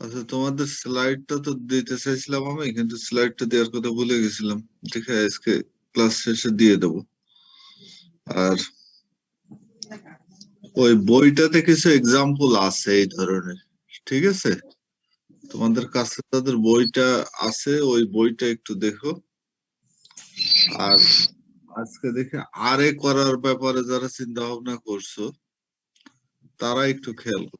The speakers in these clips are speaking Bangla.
আচ্ছা, তোমাদের স্লাইডটা তো দিতে চাইছিলাম আমি, কিন্তু স্লাইডটা দেওয়ার কথা ভুলে গেছিলাম। দেখে আজকে ক্লাস শেষে দিয়ে দেবো। আর ওই বইটাতে কিছু এক্সাম্পল আছে এই ধরনের, ঠিক আছে? তোমাদের কাছে তাদের বইটা আছে, ওই বইটা একটু দেখো। আর আজকে দেখে আরে করার ব্যাপারে যারা চিন্তা ভাবনা করছো তারা একটু খেয়াল করো।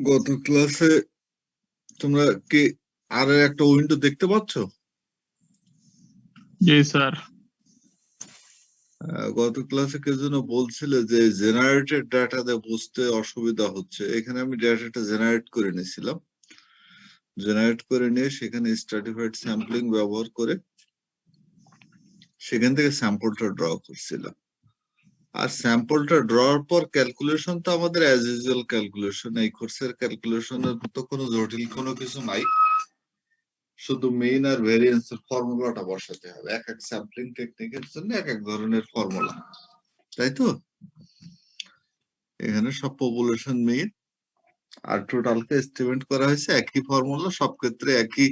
গত ক্লাসে তোমরা কি আর একটা উইন্ডো দেখতে পাচ্ছ? জি স্যার। গত ক্লাসে কেউ যেন বলছিলে যে জেনারেটেড ডাটা দিয়ে বুঝতে অসুবিধা হচ্ছে। এখানে আমি ডাটাটা জেনারেট করে নিয়েছিলাম, জেনারেট করে নিয়ে সেখানে স্ট্র্যাটিফাইড স্যাম্পলিং ব্যবহার করে সেখান থেকে স্যাম্পলটা ড্র করছিলাম। আর স্যাম্পলটা ড্রর পর ক্যালকুলেশন তো আমাদের অ্যাজ ইউজুয়াল ক্যালকুলেশন, এই কোর্সের ক্যালকুলেশনের তো কোনো জটিল কোনো কিছু নাই, শুধু মেইন আর ভেরিয়েন্স এর ফর্মুলাটা বসাতে হবে। এক এক স্যাম্পলিং টেকনিকের জন্য এক এক ধরনের ফর্মুলা, তাই তো? এখানে সব পপুলেশন মেইন আর টোটালকে এস্টিমেট করা হয়েছে একই ফর্মুলা, সব ক্ষেত্রে একই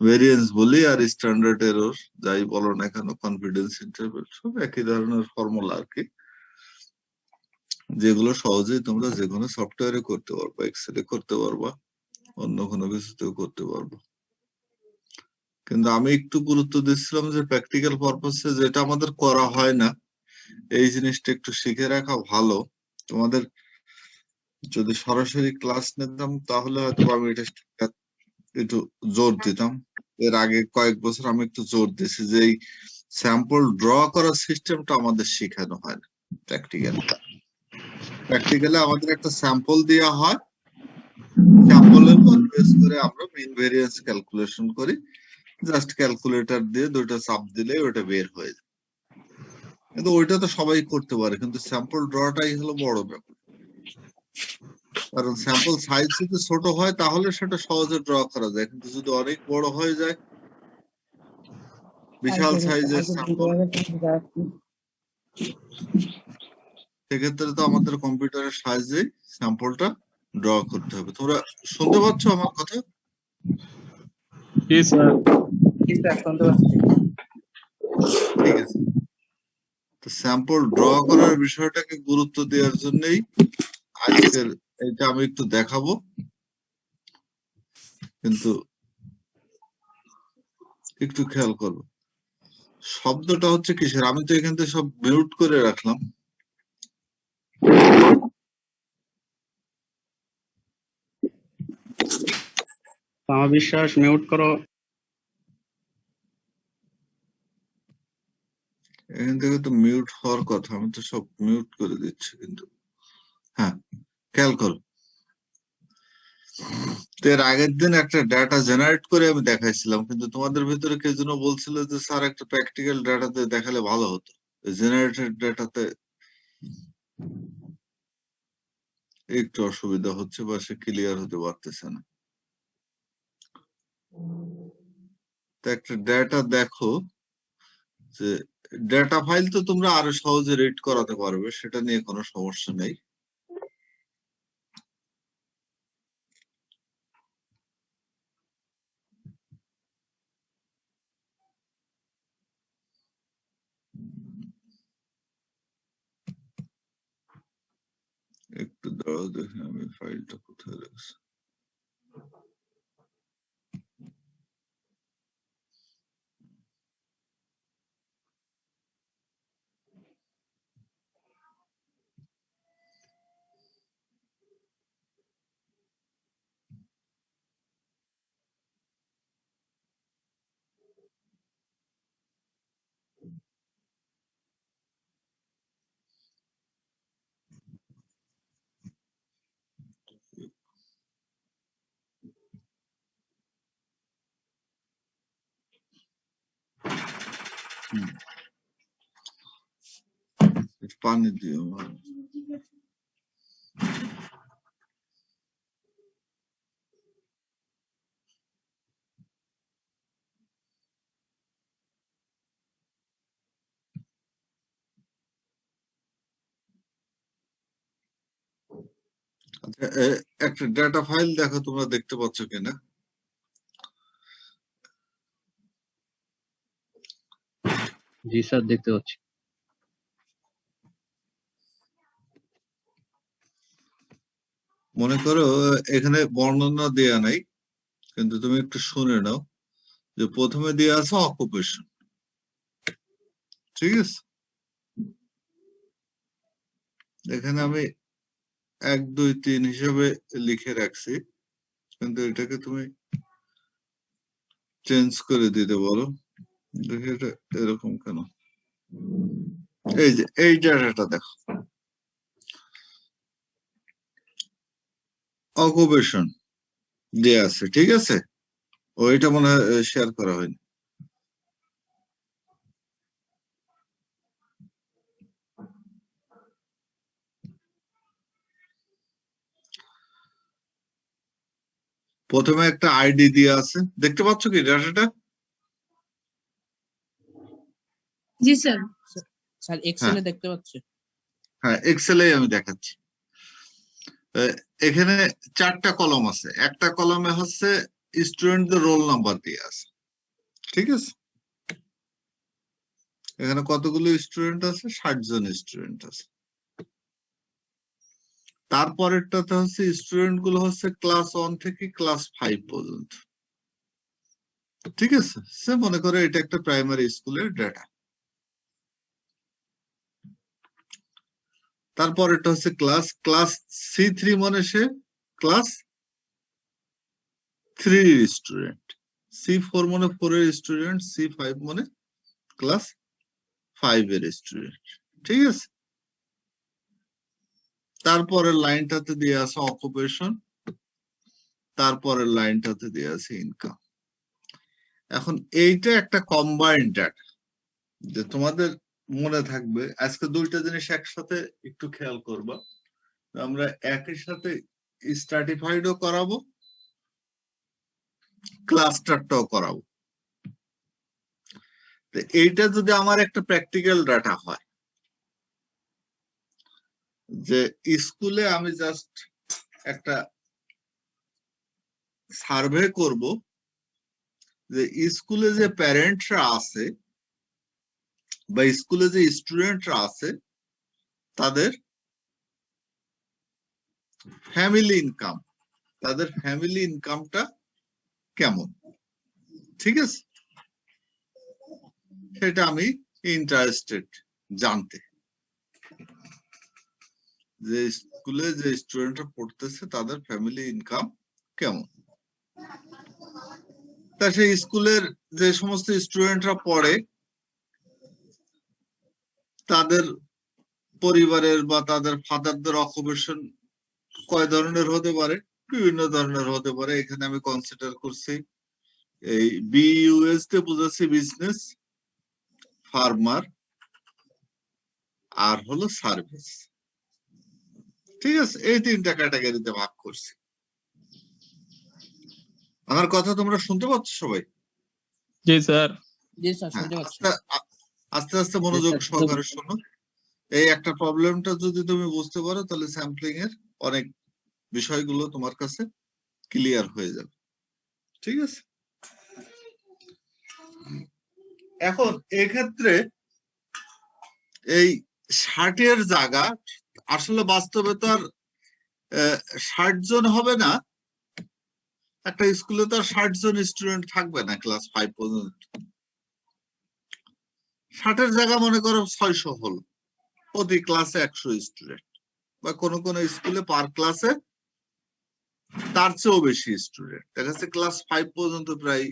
ভেরিয়েন্স বলি আর স্ট্যান্ডার্ড এরর যাই বলো না কেন, কনফিডেন্স ইন্টারভ্যাল, সব একই ধরনের ফর্মুলা আর কি, যেগুলো সহজেই তোমরা যে কোনো সফটওয়্যারে করতে পারবা, এক্সেলে করতে পারবা, অন্য কোনো কিছুতেও করতে পারবো। কিন্তু আমি একটু গুরুত্ব দিচ্ছিলাম যে প্র্যাকটিক্যাল পারপাসে যেটা আমাদের করা হয় না, এই জিনিসটা একটু শিখে রাখা ভালো। তোমাদের যদি সরাসরি ক্লাস নিতাম তাহলে হয়তো আমি এটা একটু জোর দিতাম। এর আগে কয়েক বছর আমি একটু জোর দিয়েছি যে এই স্যাম্পল ড্র করার সিস্টেমটা আমাদের শেখানো হয় না প্র্যাকটিক্যালি। প্র্যাকটিক্যালি আমাদের একটা স্যাম্পল দেওয়া হয়, স্যাম্পলের উপর বেস করে আমরা মিন ভেরিয়েন্স ক্যালকুলেশন করি, জাস্ট ক্যালকুলেটর দিয়ে দুটো চাপ দিলে ওটা বের হয়ে যায়। কিন্তু ওইটা তো সবাই করতে পারে, কিন্তু স্যাম্পল ড্রটাই হলো বড় ব্যাপার। কারণ স্যাম্পল সাইজ যদি ছোট হয় তাহলে সেটা সহজে ড্র করা যায়, কিন্তু যদি অনেক বড় হয়ে যায়, বিশাল সাইজের স্যাম্পল, সেক্ষেত্রে তো আমাদের কম্পিউটারের সাহায্যে স্যাম্পলটা ড্র করতে হবে। তোমরা শুনতে পাচ্ছ আমার কথা? জি স্যার। ঠিক আছে। তো স্যাম্পল ড্র করার বিষয়টাকে গুরুত্ব দেওয়ার জন্যই আজকের এটা আমি একটু দেখাবো, কিন্তু একটু খেয়াল করবো শব্দটা হচ্ছে কিসের। আমি তো এখান থেকে সব মিউট করে রাখলাম। আমার বিশ্বাস মিউট করো। এখান থেকে তো মিউট হওয়ার কথা, আমি তো সব মিউট করে দিচ্ছি। কিন্তু হ্যাঁ, খেয়াল করো, তো এর আগের দিন একটা ডাটা জেনারেট করে আমি দেখাইছিলাম, কিন্তু তোমাদের ভিতরে কেউ যেন বলছিল যে স্যার একটা প্র্যাকটিক্যাল ডাটাতে দেখালে ভালো হতো। জেনারেটেড ডাটাতে একটু অসুবিধা হচ্ছে বা সে ক্লিয়ার হতে পারতেছে না। তো একটা ডাটা দেখো, যে ডাটা ফাইল তো তোমরা আরো সহজে রিড করাতে পারবে, সেটা নিয়ে কোনো সমস্যা নেই। একটু দাঁড়াও, দেখে আমি ফাইলটা কোথায় রাখছি। পানি দিও। আচ্ছা, একটা ডেটা ফাইল দেখো তোমরা দেখতে পাচ্ছ কিনা। জি স্যার, দেখতে পাচ্ছি। মনে করো এখানে বর্ণনা দেয়া নাই, কিন্তু তুমি একটু শুনে নাও যে প্রথমে দেয়া আছে অকুপেশন, ঠিক আছে? এখানে আমি 1 2 3 হিসাবে লিখে রাখছি, কিন্তু এটাকে তুমি চেঞ্জ করে দিতে পারো। দেখি এটা এরকম কেন। এই যে এই ডাটাটা দেখো, অকুপেশন দেয়া আছে, ঠিক আছে? ওইটা মনে হয় শেয়ার করা হয়নি। প্রথমে একটা আইডি দিয়ে আছে, দেখতে পাচ্ছ কি ডাটাটা? জি স্যার। স্যার এক্সেলে দেখতে পাচ্ছি। হ্যাঁ, এক্সেলে আমি দেখাচ্ছি। এখানে 4টা কলম আছে, একটা কলমে হচ্ছে স্টুডেন্টদের রোল নাম্বার দিয়ে আছে, ঠিক আছে? এখানে কতগুলো স্টুডেন্ট আছে? 60 জন স্টুডেন্ট আছে। তারপরেরটাতে হচ্ছে স্টুডেন্ট গুলো হচ্ছে ক্লাস 1 থেকে ক্লাস 5 পর্যন্ত, ঠিক আছে? সে মনে করে এটা একটা প্রাইমারি স্কুলের ডেটা। তারপরেরটা হচ্ছে ক্লাস C3 মানে সে ক্লাস 3 এর স্টুডেন্ট, C4 মানে 4 এর স্টুডেন্ট, C5 মানে ক্লাস 5 এর স্টুডেন্ট, ঠিক আছে? তারপরের লাইনটাতে দিয়ে আছে অকুপেশন, তারপরের লাইনটাতে দিয়ে আছে ইনকাম। এখন এইটা একটা কম্বাইন্ড ডাটা, যে তোমাদের মনে থাকবে। আজকে দুইটা জিনিস একসাথে একটু খেয়াল করবা, আমরা একই সাথে স্ট্র্যাটিফাইডও করাবো, ক্লাস্টারটাও করাবো। তো এইটা যদি আমার একটা প্র্যাকটিক্যাল ডাটা হয়, যে স্কুলে আমি জাস্ট একটা সার্ভে করব যে স্কুলে যে প্যারেন্টরা আছে বা স্কুলে যে স্টুডেন্টরা আছে তাদের ফ্যামিলি ইনকামটা কেমন, ঠিক আছে? সেটা আমি ইন্টারেস্টেড জানতে, যে স্কুলে যে স্টুডেন্টরা পড়তেছে তাদের ফ্যামিলি ইনকাম কেমন। তা সেই স্কুলের যে সমস্ত স্টুডেন্টরা পড়ে তাদের পরিবারের বা তাদের ফাদারদের অকুপেশন কয় ধরনের হতে পারে? বিভিন্ন ধরনের হতে পারে। এখানে আমি কনসিডার করছি এই বিইউএস তে বুঝাচ্ছি বিজনেস, ফার্মার আর হলো সার্ভিস, ঠিক আছে? এই 3টা ক্যাটাগরিতে ভাগ করছি। আমার কথা তোমরা শুনতে পাচ্ছ সবাই? জি স্যার। জি স্যার, শুনতে পাচ্ছি। আস্তে আস্তে মনোযোগ সহকারে শোনো। এই একটা প্রবলেমটা যদি তুমি বুঝতে পারো তাহলে স্যাম্পলিং এর অনেক বিষয়গুলো তোমার কাছে ক্লিয়ার হয়ে যাবে, ঠিক আছে? এখন এক্ষেত্রে এই 60 এর জায়গা আসলে বাস্তবে তো আর 60 জন হবে না। একটা স্কুলে তো আর 60 জন স্টুডেন্ট থাকবে না ক্লাস 5 পর্যন্ত। 60 এর জায়গা মনে করো 600 হলো, প্রতি ক্লাসে 100 স্টুডেন্ট, বা কোন কোন স্কুলে পার ক্লাসে তার চেয়েও বেশি স্টুডেন্ট। দেখা যাচ্ছে ক্লাস 5 পর্যন্ত প্রায়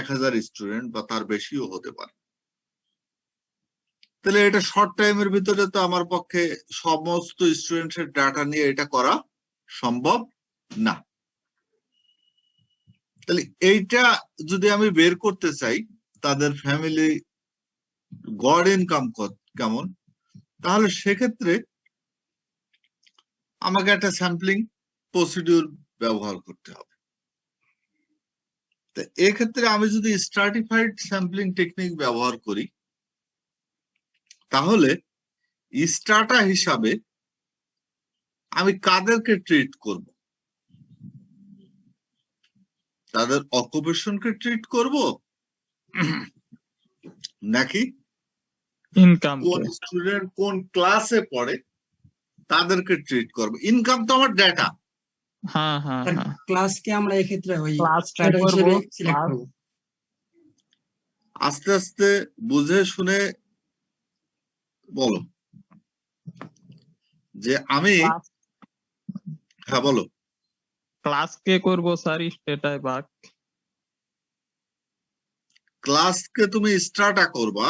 1000 স্টুডেন্ট বা তার বেশিও হতে পারে। তাহলে এটা শর্ট টাইমের ভিতরে তো আমার পক্ষে সমস্ত স্টুডেন্টের ডাটা নিয়ে এটা করা সম্ভব না। তাহলে এইটা যদি আমি বের করতে চাই, তাদের ফ্যামিলি গড় ইনকাম কেমন, তাহলে সেক্ষেত্রে আমাকে একটা স্যাম্পলিং প্রসিডিউর ব্যবহার করতে হবে। তো এক্ষেত্রে আমি যদি স্ট্রাটিফাইড স্যাম্পলিং টেকনিক ব্যবহার করি, তাহলে স্ট্রাটা হিসাবে আমি কাদেরকে ট্রিট করব? তাদের অকুপেশনকে ট্রিট করব নাকি ইনকাম কোন স্টুডেন্ট কোন ক্লাসে পড়ে তাদেরকে ট্রিট করব? ইনকাম তো আমার ডেটা। হ্যাঁ হ্যাঁ হ্যাঁ ক্লাসকে আমরা এক্ষেত্রে ওই ক্লাস স্ট্যাটাস করব হিসেবে সিলেক্ট করব। আস্তে আস্তে বুঝে শুনে বলো যে আমি, হ্যাঁ বলো। ক্লাস কে করব স্যার স্টেটায় ভাগ। ক্লাসকে তুমি স্ট্রাটা করবা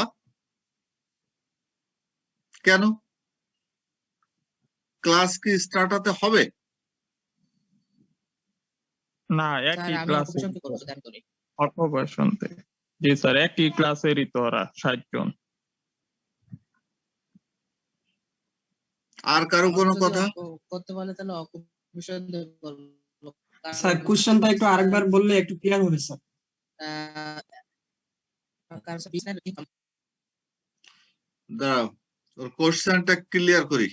কেন? ক্লাস কি স্ট্রাটাতে হবে? না স্যার একই আমি ক্লাসে অকুপেশনকে করবো ধ্যান করি। অকুপেশন থেকে। জি স্যার একই ক্লাসেরই তো ওরা 60 জন। আর কারো কোনো আমাকে যদি কথা? করতে বলে তাহলে অকুপেশন করবো। স্যার কোশ্চেনটা একটু আরেকবার বললে একটু ক্লিয়ার হবে স্যার। দাঁড়াও, ওর কোশ্চেনটা ক্লিয়ার করি।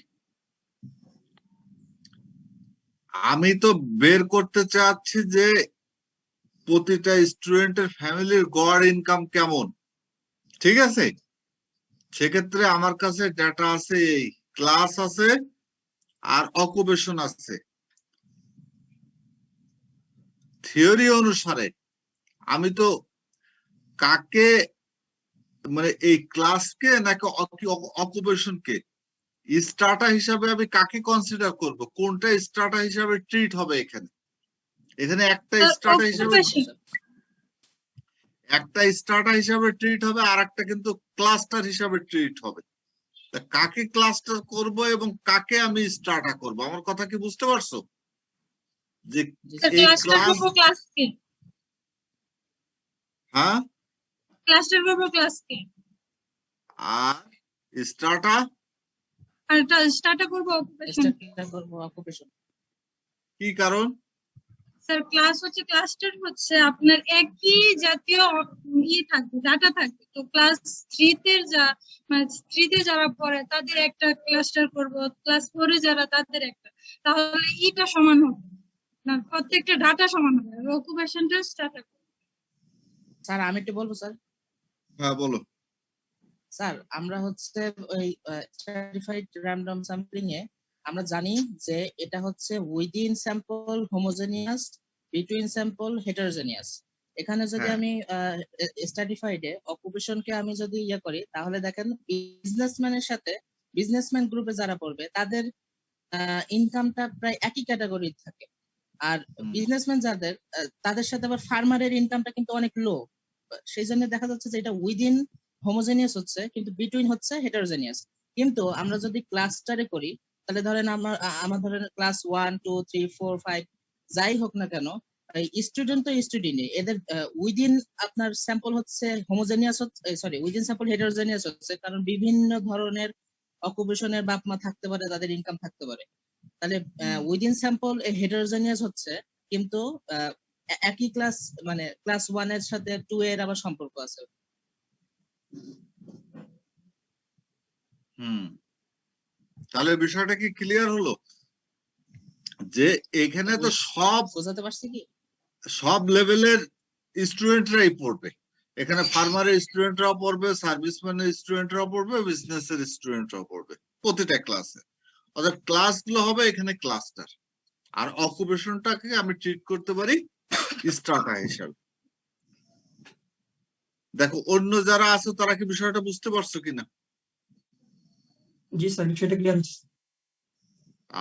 আমি তো বের করতে চাচ্ছি যে প্রতিটা স্টুডেন্টের ফ্যামিলির গড় ইনকাম কেমন, ঠিক আছে? সেক্ষেত্রে আমার কাছে ডেটা আছে, এই ক্লাস আছে আর অকুপেশন আছে। থিওরি অনুসারে আমি তো কাকে, মানে এই ক্লাসকে নাকি অকুপেশনকে স্ট্রাটা হিসাবে আমি কাকে কনসিডার করব? কোনটা স্ট্রাটা হিসাবে ট্রিট হবে? এখানে এখানে একটা স্ট্রাটা হিসাবে ট্রিট হবে, আর একটা কিন্তু ক্লাস্টার হিসাবে ট্রিট হবে। তা কাকে ক্লাস্টার করব এবং কাকে আমি স্ট্রাটা করব, আমার কথা কি বুঝতে পারছো? যে এই ক্লাস, ক্লাসকে হ্যাঁ, ক্লাস্টার করব ক্লাসকে, আর স্ট্রাটা আর স্টার্টা করব অকুপেশন। অকুপেশন কি কারণ? স্যার ক্লাস হচ্ছে, ক্লাস্টার হচ্ছে আপনার একই জাতীয় থাকবে, ডাটা থাকবে। তো ক্লাস 3 তে মানে 3 তে যারা পড়ে তাদের একটা ক্লাস্টার করব, ক্লাস 4 এ যারা তাদের একটা, তাহলে ইটা সমান হবে না, প্রত্যেকটা ডাটা সমান হবে। আর অকুপেশনটা স্টার্ট হবে। স্যার আমি একটু বলবো স্যার। হ্যাঁ বলো। স্যার আমরা হচ্ছে ওই স্ট্রাটিফাইড র্যান্ডম স্যাম্পলিং এ আমরা জানি যে এটা হচ্ছে within sample homogeneous, between sample heterogeneous. এখানে যদি আমি স্ট্রাটিফাইডে অকুপেশনকে আমি যদি ইয়ে করি, তাহলে দেখেন বিজনেসম্যানের সাথে বিজনেসম্যান গ্রুপে যারা পড়বে তাদের ইনকামটা প্রায় একই ক্যাটাগরির থাকে। আর বিজনেসম্যান যাদের তাদের সাথে আবার ফার্মারের ইনকামটা কিন্তু অনেক লো। সেই জন্য দেখা যাচ্ছে যে এটা উইদিন হোমোজেনিয়াস হচ্ছে, কিন্তু বিটুইন হচ্ছে হেটারোজেনিয়াস। কিন্তু আমরা যদি ক্লাস্টারে করি, তাহলে ধরেন আমার ধরেন ক্লাস 1 2 3 4 5 যাই হোক না কেন, স্টুডেন্ট তো স্টুডেন্টই, এদের উইদিন আপনার স্যাম্পল হচ্ছে হোমোজেনিয়াস হচ্ছে, সরি উইদিন স্যাম্পল হেটারোজেনিয়াস হচ্ছে, কারণ বিভিন্ন ধরনের অকুপেশনের বাপ মা থাকতে পারে, তাদের ইনকাম থাকতে পারে। তাহলে উইদিন স্যাম্পল হেটারোজেনিয়াস হচ্ছে, কিন্তু একই ক্লাস মানে ক্লাস 1 এর সাথে 2 এর আবার সম্পর্ক আছে। তাহলে বিষয়টা কি ক্লিয়ার হলো? যে এখানে তো বোঝাতে পারছি কি? সব লেভেলের স্টুডেন্টরাই পড়বে। এখানে ফার্মারের স্টুডেন্টরাও পড়বে, সার্ভিসম্যানের স্টুডেন্টরাও পড়বে, বিজনেসের স্টুডেন্টরাও পড়বে প্রতিটা ক্লাসে। অর্থাৎ ক্লাসগুলো হবে এখানে ক্লাস্টার, আর অকুপেশনটাকে আমি ট্রিট করতে পারি স্ট্রাটা হিসাবে। দেখো অন্য যারা আছে তারা কি বিষয়টা বুঝতে পারছো কিনা? জি স্যার সেটা ক্লিয়ার হচ্ছে।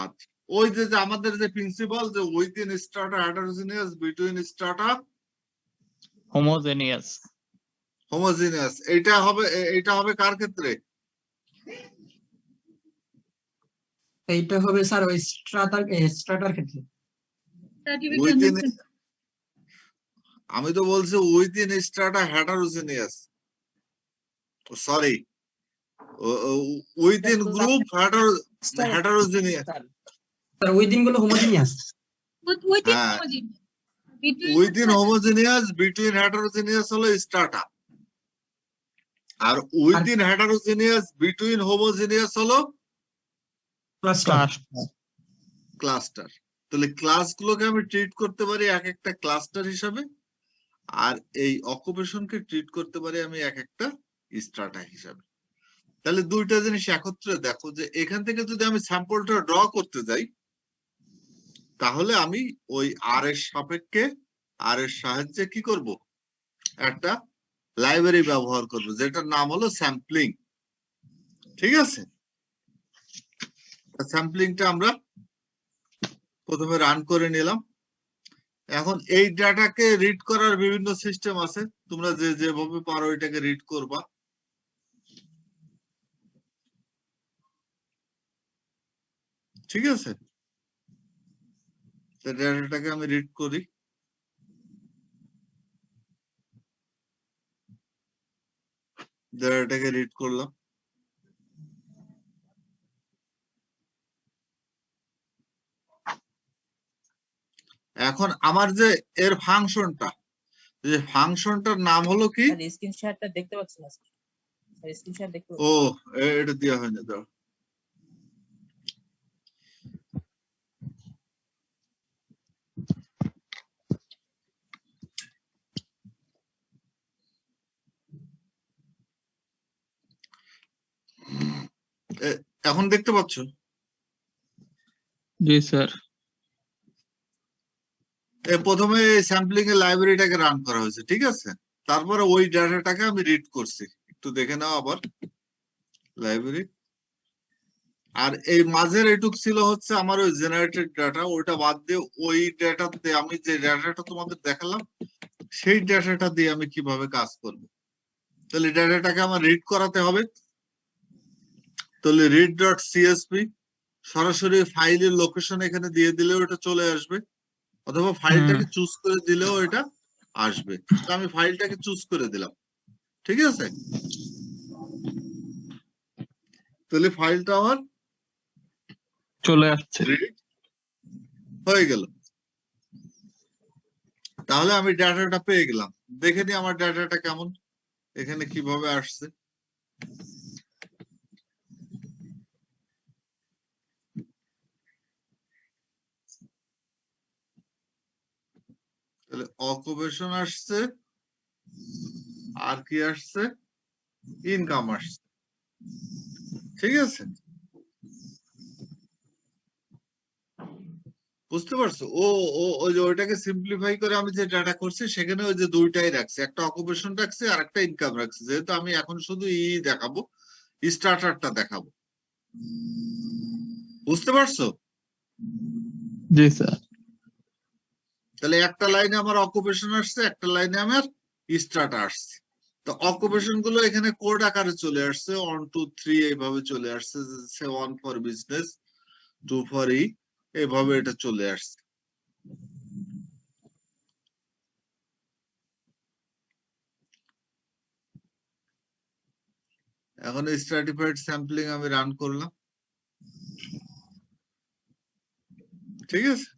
আচ্ছা, ওই যে আমাদের যে প্রিন্সিপাল যে within strata heterogeneous, between strata homogeneous. Homogeneous, এটা হবে কার ক্ষেত্রে? এইটা হবে স্যার ওই স্ট্রাটার ক্ষেত্রে। উইদিন, আমি তো বলছি within strata heterogeneous. Sorry, within group heterogeneous. Sir ওই দিনগুলো হোমোজিনিয়াস। within হ্যাঁ, homogeneous. Between উইদিন হচ্ছে হোমোজেনিয়াস বিটুইন হেটারোজেনিয়াস হলো স্ট্রাটা, আর উইদিন হেটারোজেনিয়াস বিটুইন হোমোজেনিয়াস হলো ক্লাস্টার। Class cluster. তাহলে ক্লাসগুলোকে আমি ট্রিট করতে পারি এক একটা ক্লাস্টার হিসাবে, আর এই অকুপেশনকে ট্রিট করতে পারি আমি এক একটা স্ট্রাটা হিসাবে। তাহলে দুইটা জিনিস একত্রে দেখো যে এখান থেকে যদি আমি স্যাম্পলটা ড্র করতে যাই, তাহলে আমি ওই আর এর সাপেক্ষে আর এর সাহায্যে কি করব, একটা লাইব্রেরি ব্যবহার করব যেটার নাম হলো স্যাম্পলিং। ঠিক আছে, স্যাম্পলিংটা আমরা প্রথমে রান করে নিলাম। এখন এই ডাটাকে রিড করার বিভিন্ন সিস্টেম আছে, তোমরা যেভাবে পারো এটাকে রিড করবা। ঠিক আছে, ডাটাটাকে আমি রিড করি। ডাটাটাকে রিড করলাম। এখন আমার যে এর ফাংশনটা, যে ফাংশনটার নাম হলো কি, স্ক্রিন শেয়ারটা দেখতে পাচ্ছেন না স্যার? স্ক্রিন শেয়ার দেখতে ও এটা দেওয়া হয়নি, দাঁড়াও। এখন দেখতে পাচ্ছ? জি স্যার। প্রথমে স্যাম্পলিং এর লাইব্রেরিটাকে রান করা হয়েছে, ঠিক আছে। তারপরে ওই ডাটাটাকে আমি রিড করছি, একটু দেখে নাও আবার লাইব্রেরি। আর এই মাঝের এটুক ছিল হচ্ছে আমার ওই জেনারেটেড ডাটা, ওইটা বাদ দিয়ে ওই ডাটাতে আমি যে ডাটাটা তোমাদের দেখালাম সেই ডাটাটা দিয়ে আমি কিভাবে কাজ করব। তাহলে ডাটাটাকে আমার রিড করাতে হবে। তাহলে রিড ডট সিএসপি সরাসরি ফাইলের লোকেশন এখানে দিয়ে দিলেও এটা চলে আসবে, অথবা ফাইলটাকে চুজ করে দিলেও এটা আসবে। তো আমি ফাইলটাকে চুজ করে দিলাম, ঠিক আছে। তাহলে ফাইলটা আমার চলে আসছে, রিড হয়ে গেল। তাহলে আমি ডাটাটা পেয়ে গেলাম। দেখে নি আমার ডাটাটা কেমন, এখানে কিভাবে আসছে। তাহলে অকুপেশন আসছে, আর কি আসছে, ইনকাম আসছে, ঠিক আছে। বুঝতে পারছো? ওই যে ওইটাকে সিম্পলিফাই করে আমি যে ডাটা করছি সেখানে ওই যে দুইটাই রাখছি, একটা অকুপেশন রাখছি আর একটা ইনকাম রাখছি। যেহেতু আমি এখন শুধু দেখাবো, স্টার্টারটা দেখাবো। বুঝতে পারছো? জি স্যার। তাহলে একটা লাইনে আমার অকুপেশন আসছে, একটা লাইনে আমার স্টার্টার আসছে। তো অকুপেশন গুলো এখানে কোড আকারে চলে আসছে, 1 2 3 এইভাবে চলে আসছে। 1 ফর বিজনেস, 2 ফর এইভাবে এটা চলে আসছে। এখন স্ট্র্যাটিফাইড স্যাম্পলিং আমি রান করলাম, ঠিক আছে।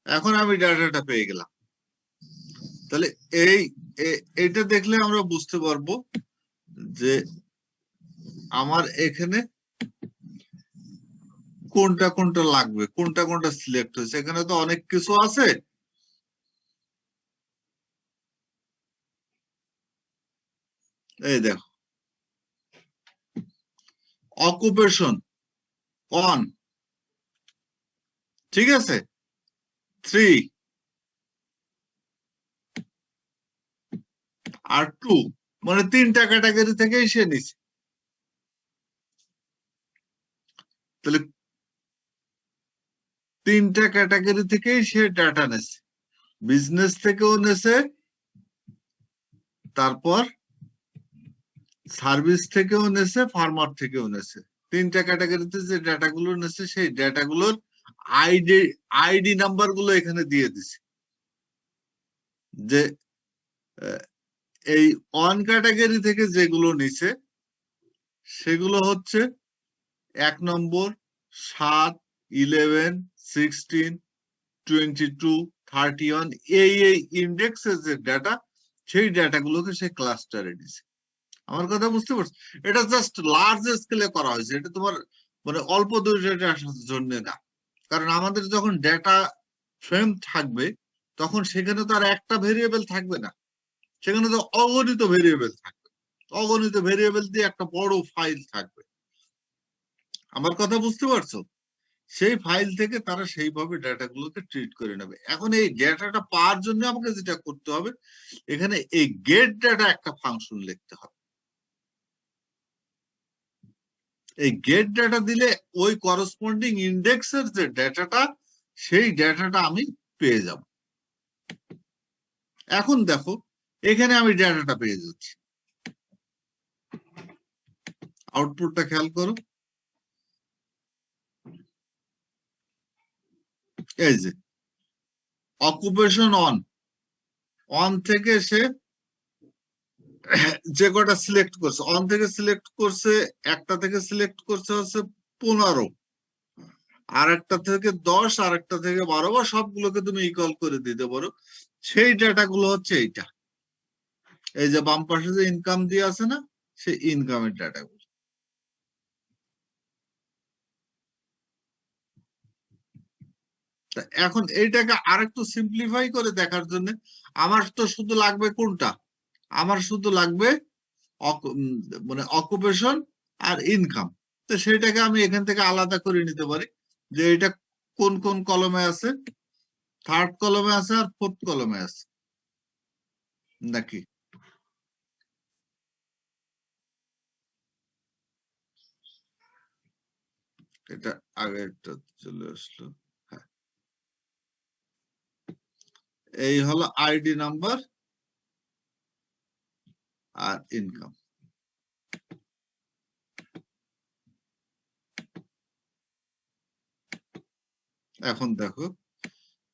এখন আমি ডাটাটা পেয়ে গেলাম। তাহলে এইটা দেখলে আমরা বুঝতে পারবো যে আমার এখানে কোনটা কোনটা লাগবে, কোনটা কোনটা সিলেক্ট হয়েছে। এখানে তো অনেক কিছু আছে। এই দেখো, অকুপেশন 1, ঠিক আছে, 3 আর 2, মানে 3টা ক্যাটাগরি থেকেই সে নিছে। তাহলে 3টা ক্যাটাগরি থেকেই সে ডাটা নেছে, বিজনেস থেকেও নেছে, তারপর সার্ভিস থেকেও নেছে, ফার্মার থেকেও নেছে। 3টা ক্যাটাগরিতে যে ডাটাগুলো নেছে সেই ডাটাগুলোর আইডি নাম্বার গুলো এখানে দিয়ে দিছি যে এই অন ক্যাটাগরি থেকে যেগুলো নিছে সেগুলো হচ্ছে 1 নম্বর 7, 11, 16, 22, 31 এই ইন্ডেক্সের যে ডাটা সেই ডাটাগুলোকে সে ক্লাস্টারে দিছে। আমার কথা বুঝতে পারছো? এটা জাস্ট লার্জ স্কেলে করা হয়েছে, এটা তোমার মানে অল্প দূর ডেটা আসার জন্য না। কারণ আমাদের যখন ডেটা ফ্রেম থাকবে তখন সেখানে তো আর একটা ভেরিয়েবল থাকবে না, সেখানে তো অগণিত ভেরিয়েবল থাকবে, অগণিত ভেরিয়েবল দিয়ে একটা বড় ফাইল থাকবে। আমার কথা বুঝতে পারছো? সেই ফাইল থেকে তারা সেইভাবে ডাটাগুলোকে ট্রিট করে নেবে। এখন এই ডেটাটা পাওয়ার জন্য আমাকে যেটা করতে হবে, এখানে এই গেট ডাটা একটা ফাংশন লিখতে হবে। এই গেট ডাটা দিলে ওই করসপন্ডিং ইন্ডেক্সের যে ডাটাটা সেই ডাটাটা আমি পেয়ে যাব। এখন দেখো এখানে আমি ডাটাটা পেয়ে যাচ্ছি, আউটপুটটা খেয়াল করো। এই যে অকুপেশন অন থেকে সে যে কটা সিলেক্ট করছে, অন থেকে সিলেক্ট করছে, একটা থেকে সিলেক্ট করছে হচ্ছে 15, আর একটা থেকে 10, আর একটা থেকে 12, বা সবগুলোকে তুমি ইকুয়াল করে দিতে পারো। সেই ডাটা গুলো হচ্ছে এইটা, এই যে বাম পাশে যে ইনকাম দিয়ে আছে না, সেই ইনকামের ডাটা গুলো। এখন এইটাকে আরেকটু সিম্পলিফাই করে দেখার জন্য আমার তো শুধু লাগবে কোনটা, আমার শুধু লাগবে মানে অকুপেশন আর ইনকাম। তো সেটাকে আমি এখান থেকে আলাদা করে নিতে পারি যে এটা কোন কোন কলমে আছে, 3rd কলমে আছে আর 4th কলমে আছে নাকি। এটা আগে একটা চলে আসলো। হ্যাঁ, এই হলো আইডি নাম্বার আর ইনকাম। এখন দেখো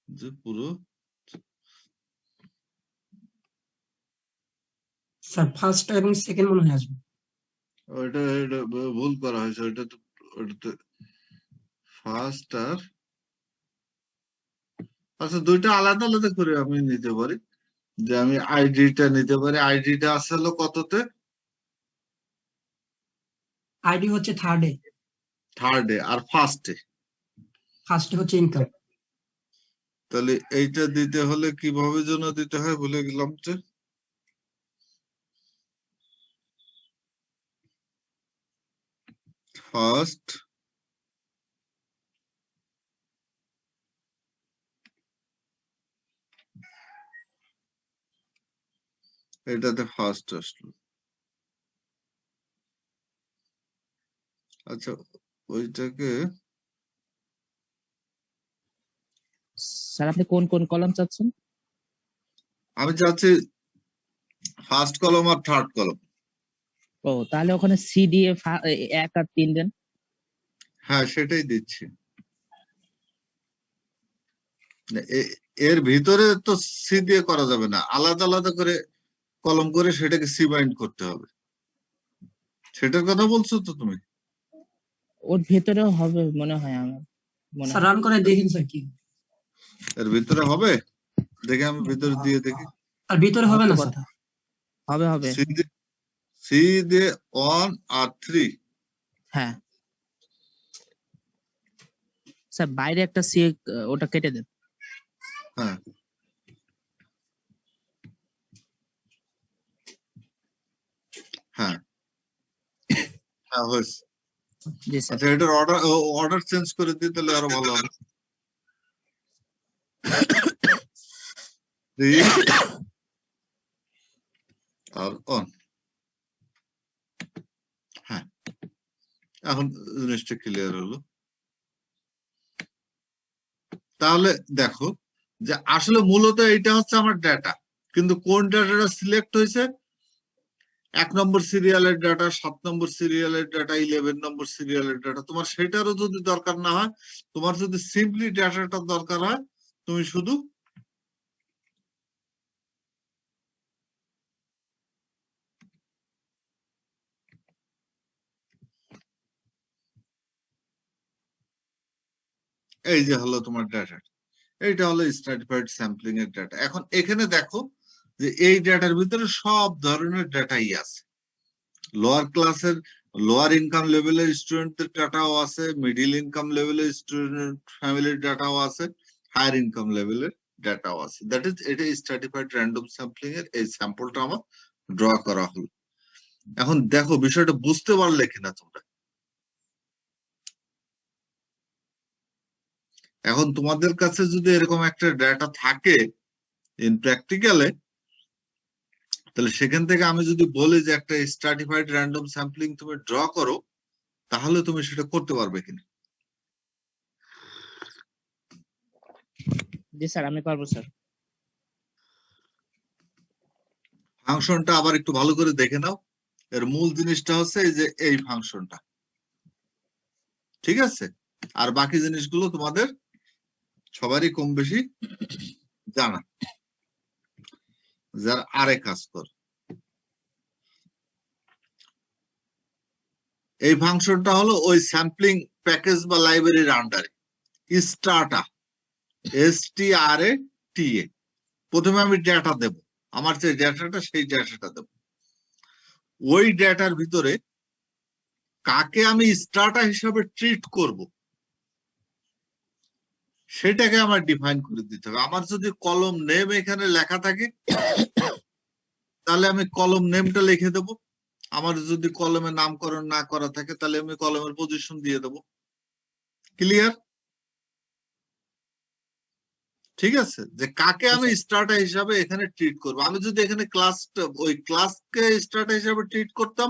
যে পুরো স্যার ফার্স্ট এবং সেকেন্ড মনে হয় আসবে। ওইটা ভুল করা হয়েছে, ওইটাতে ফার্স্ট আর, আচ্ছা দুইটা আলাদা আলাদা করে আমি নিতে পারি, যে আমি আইডিটা নিতে পারি। আইডিটা আসলে কততে? আইডি হচ্ছে থার্ডে, থার্ডে, আর ফার্স্টে? ফার্স্টে হচ্ছে ইনকাম। তাহলে এইটা দিতে হলে কিভাবে যেন দিতে হয় ভুলে গেলাম যে, ফার্স্ট এটাতে ফার্স্ট আসলো। আচ্ছা ওইটাকে স্যার আপনি কোন কোন কলাম চাচ্ছেন? আমি চাচ্ছি ফার্স্ট কলম আর 3rd কলম। ও তাহলে ওখানে সি দিয়ে 1 আর 3 দেন। হ্যাঁ সেটাই দিচ্ছি। এর ভিতরে তো সি দিয়ে করা যাবে না, আলাদা আলাদা করে কলম করে সেটাকে সি বাইন্ড করতে হবে, সেটার কথা বলছো তো তুমি? ওর ভেতরেও হবে মনে হয় আমার মনে স্যার হয়। রান করে দেখেন স্যার কি এর ভিতরে হবে, দেখে আমি ভিতরে দিয়ে দেখি। আর ভিতরে হবে না স্যার। কথা হবে হবে সি দিয়ে 1 আর 3। হ্যাঁ স্যার বাইরে একটা সি ওটা কেটে দেন। হ্যাঁ হ্যাঁ হ্যাঁ হয়েছে। জি স্যার। আচ্ছা এটার অর্ডার চেঞ্জ করে দিই তাহলে আরো ভালো হবে। 3 আর 1। হ্যাঁ এখন জিনিসটা ক্লিয়ার হলো। তাহলে দেখো যে আসলে মূলত এটা হচ্ছে আমার ডাটা, কিন্তু কোন ডাটাটা সিলেক্ট হয়েছে, 1 নম্বর সিরিয়ালের ডাটা, 7 নম্বর সিরিয়ালের ডাটা, 11 নম্বর সিরিয়ালের ডাটা, তোমার সেটারও যদি দরকার না হয়, তোমার যদি সিম্পলি ডাটাটা দরকার হয়, তুমি শুধু এই যে হলো তোমার ডাটা, এইটা হলো স্ট্র্যাটিফাইড স্যাম্পলিং এর ডাটা। এখন এখানে দেখো যে এই ডাটার ভিতরে সব ধরনের ডাটাই আছে। লোয়ার ক্লাসের, লোয়ার ইনকাম লেভেলের স্টুডেন্টদের ডাটাও আছে, মিডিল ইনকাম লেভেলের স্টুডেন্ট ফ্যামিলির ডাটাও আছে, হায়ার ইনকাম লেভেলের ডাটাও আছে। দ্যাট ইজ, এটা স্ট্র্যাটিফাইড র্যান্ডম স্যাম্পলিং এর এই স্যাম্পলটা আমার ড্র করা হলো। এখন দেখো বিষয়টা বুঝতে পারলে কিনা তোমরা। এখন তোমাদের কাছে যদি এরকম একটা ডাটা থাকে ইন প্র্যাকটিক্যালে, তাহলে সেখান থেকে আমি যদি বলি যে একটা স্ট্র্যাটিফাইড র্যান্ডম স্যাম্পলিং তুমি ড্র করো, তাহলে তুমি সেটা করতে পারবে কিনা? জি স্যার, আমি পারবো স্যার। ফাংশনটা আবার একটু ভালো করে দেখে নাও। এর মূল জিনিসটা হচ্ছে এই যে এই ফাংশনটা, ঠিক আছে? আর বাকি জিনিসগুলো তোমাদের সবারই কম বেশি জানা, যারা আরে কাজ কর। এই ফাংশনটা হলো ওই স্যাম্পলিং প্যাকেজ বা লাইব্রেরির আন্ডারে স্টার্টা, STRATA। প্রথমে আমি ডেটা দেব, আমার যে ডেটাটা সেই ডেটাটা দেব। ওই ডেটার ভিতরে কাকে আমি স্টার্টা হিসাবে ট্রিট করব সেটাকে আমার ডিফাইন করে দিতে হবে। আমার যদি কলম নেম এখানে লেখা থাকে, তাহলে আমি কলম নেমটা লিখে দেব। আমার যদি কলমে নামকরণ না করা থাকে, তাহলে আমি কলমের পজিশন দিয়ে দেব। ক্লিয়ার? ঠিক আছে, যে কাকে আমি স্টার্টার হিসাবে এখানে ট্রিট করব। আমি যদি এখানে ক্লাসটা, ওই ক্লাসকে স্টার্টার হিসাবে ট্রিট করতাম,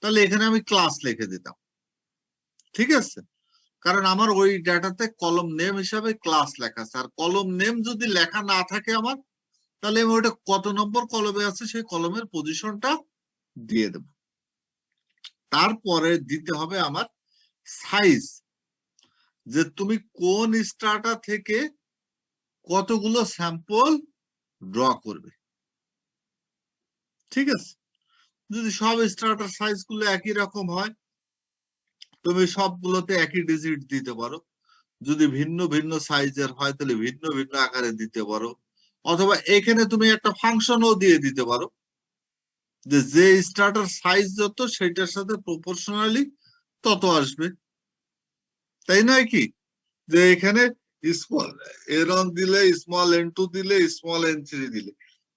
তাহলে এখানে আমি ক্লাস লিখে দিতাম। ঠিক আছে, কারণ আমার ওই ডাটাতে কলম নেম হিসাবে ক্লাস লেখা আছে। আর কলম নেম যদি লেখা না থাকে আমার, তাহলে আমি ওটা কত নম্বর কলমে আছে সেই কলমের পজিশনটা দিয়ে দেব। তারপরে দিতে হবে আমার সাইজ, যে তুমি কোন স্টার্টার থেকে কতগুলো স্যাম্পল ড্র করবে। ঠিক আছে, যদি সব স্টার্টার সাইজ গুলো একই রকম হয়, তুমি সবগুলোতে একই ডিজিট দিতে পারো। যদি ভিন্ন ভিন্ন সাইজের হয়, তাহলে ভিন্ন ভিন্ন আকারে দিতে পারো। অথবা এখানে তুমি একটা ফাংশনও দিয়ে দিতে পারো, যে স্টার্টার সাইজ যত সেটার সাথে প্রপোর্শনালি তত আসবে। তাই নয় কি? যে এখানে স্মল n1 দিলে, স্মল n2 দিলে, স্মল n3 দিলে,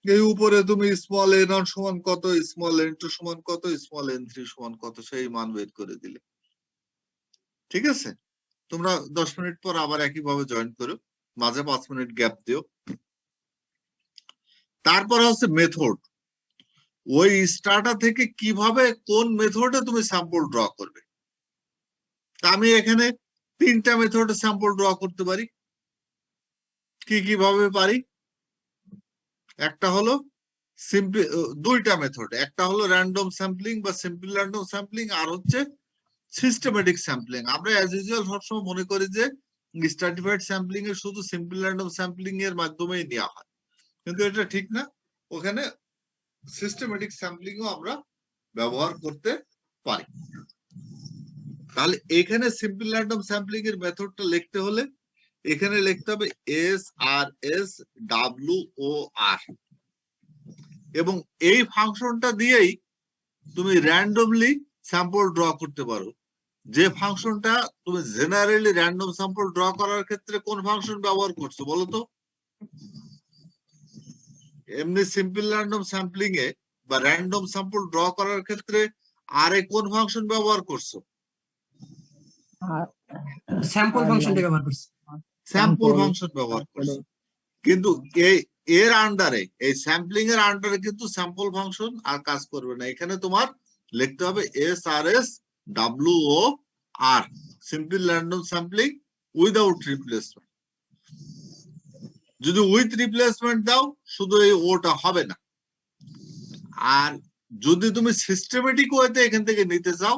এই উপরে তুমি স্মল n1 সমান কত, স্মল n2 সমান কত, স্মল n3 সমান কত, সেই মান বের করে দিলে। ঠিক আছে, তোমরা 10 মিনিট পর আবার একইভাবে জয়েন করো, মাঝে 5 মিনিট গ্যাপ দিও। তারপরে হচ্ছে মেথড। ওই স্টার্টার থেকে কিভাবে কোন মেথডে তুমি স্যাম্পল ড্র করবে। আমি এখানে 3টা মেথডে স্যাম্পল ড্র করতে পারি। কি কিভাবে পারি? একটা হলো সিম্পল, 2টা মেথড, একটা হলো র্যান্ডম স্যাম্পলিং বা সিম্পল র্যান্ডম স্যাম্পলিং, আর হচ্ছে সিস্টেমেটিক স্যাম্পলিং। আমরা অ্যাজ ইউজুয়াল সবসময় মনে করি যে স্ট্র্যাটিফাইড স্যাম্পলিং এর শুধু সিম্পল র্যান্ডম স্যাম্পলিং এর মাধ্যমেই নেওয়া হয়, কিন্তু এটা ঠিক না। ওখানে সিস্টেমেটিক স্যাম্পলিংও আমরা ব্যবহার করতে পারি। তাহলে এখানে সিম্পল র্যান্ডম স্যাম্পলিং এর মেথডটা লিখতে হলে এখানে লিখতে হবে SRSWOR, এবং এই ফাংশনটা দিয়েই তুমি র্যান্ডমলি স্যাম্পল ড্র করতে পারো। যে ফাংশনটা তুমি জেনারেলি র্যান্ডম স্যাম্পল ড্র করার ক্ষেত্রে কোন ফাংশন ব্যবহার করছো বলো তো? এমনি সিম্পল র্যান্ডম স্যাম্পলিং এ বা র্যান্ডম স্যাম্পল ড্র করার ক্ষেত্রে আরে কোন ফাংশন ব্যবহার করছো? স্যাম্পল ফাংশনটা ব্যবহার করছি। স্যাম্পল ফাংশন ব্যবহার করছো, কিন্তু এর আন্ডারে, এই স্যাম্পলিং এর আন্ডারে কিন্তু স্যাম্পল ফাংশন আর কাজ করবে না। এখানে তোমার লিখতে হবে SRSWOR, simple random sampling without replacement. যদি উইথ রিপ্লেসমেন্ট দাও, শুধু এই ওটা হবে না। আর যদি তুমি সিস্টেমেটিক ওয়েতে এখান থেকে নিতে চাও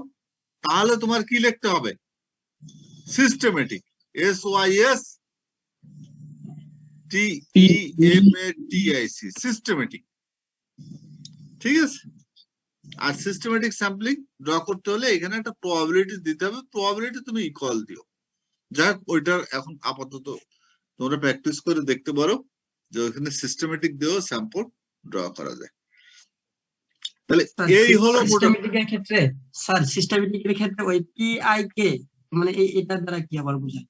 তাহলে তোমার কি লিখতে হবে? Systematic, SYSTEMATIC, systematic. ঠিক আছে? আর সিস্টেমেটিক স্যাম্পলিং ড্র করতে হলে এখানে একটা প্রবাবিলিটি দিতে হবে, প্রবাবিলিটি তুমি ইকুয়াল দিও। যাই হোক, ওইটার এখন আপাতত তোমরা প্র্যাকটিস করে দেখতে পারো যে ওখানে সিস্টেমেটিক দিয়েও স্যাম্পল ড্র করা যায়। তাহলে এই হলো সিস্টেমেটিকের ক্ষেত্রে, স্যার সিস্টেমেটিকের ক্ষেত্রে ওই PIK মানে এটার দ্বারা কি আবার বোঝায়?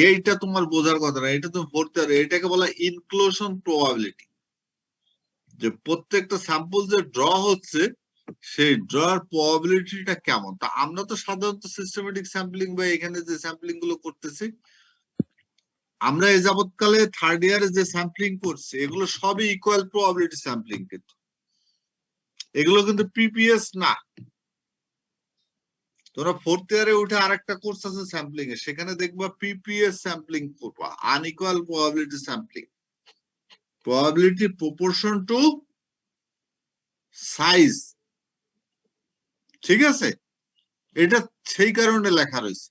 এইটা তোমার বোঝার কথা না, এটা তুমি পড়তে পারো। এটাকে বলা ইনক্লুশন প্রবাবিলিটি, যে প্রত্যেকটা স্যাম্পল যে ড্র হচ্ছে সেই ড্রর প্রবাবিলিটিটা কেমন। তা আমরা তো সাধারণত সিস্টেমেটিক স্যাম্পলিং বা এখানে যে স্যাম্পলিং গুলো করতেছি, আমরা এই যাবৎকালে থার্ড ইয়ারে যে স্যাম্পলিং করছি এগুলো সবই ইকুয়াল প্রবাবিলিটি স্যাম্পলিং, কিন্তু এগুলো কিন্তু পিপিএস না। তোমরা ফোর্থ ইয়ারে উঠে আরেকটা কোর্স আছে স্যাম্পলিং এ, সেখানে দেখবা পিপিএস স্যাম্পলিং করবা, unequal probability sampling, probability proportion two size. ঠিক আছে? এটা সেই কারণে লেখা রয়েছে।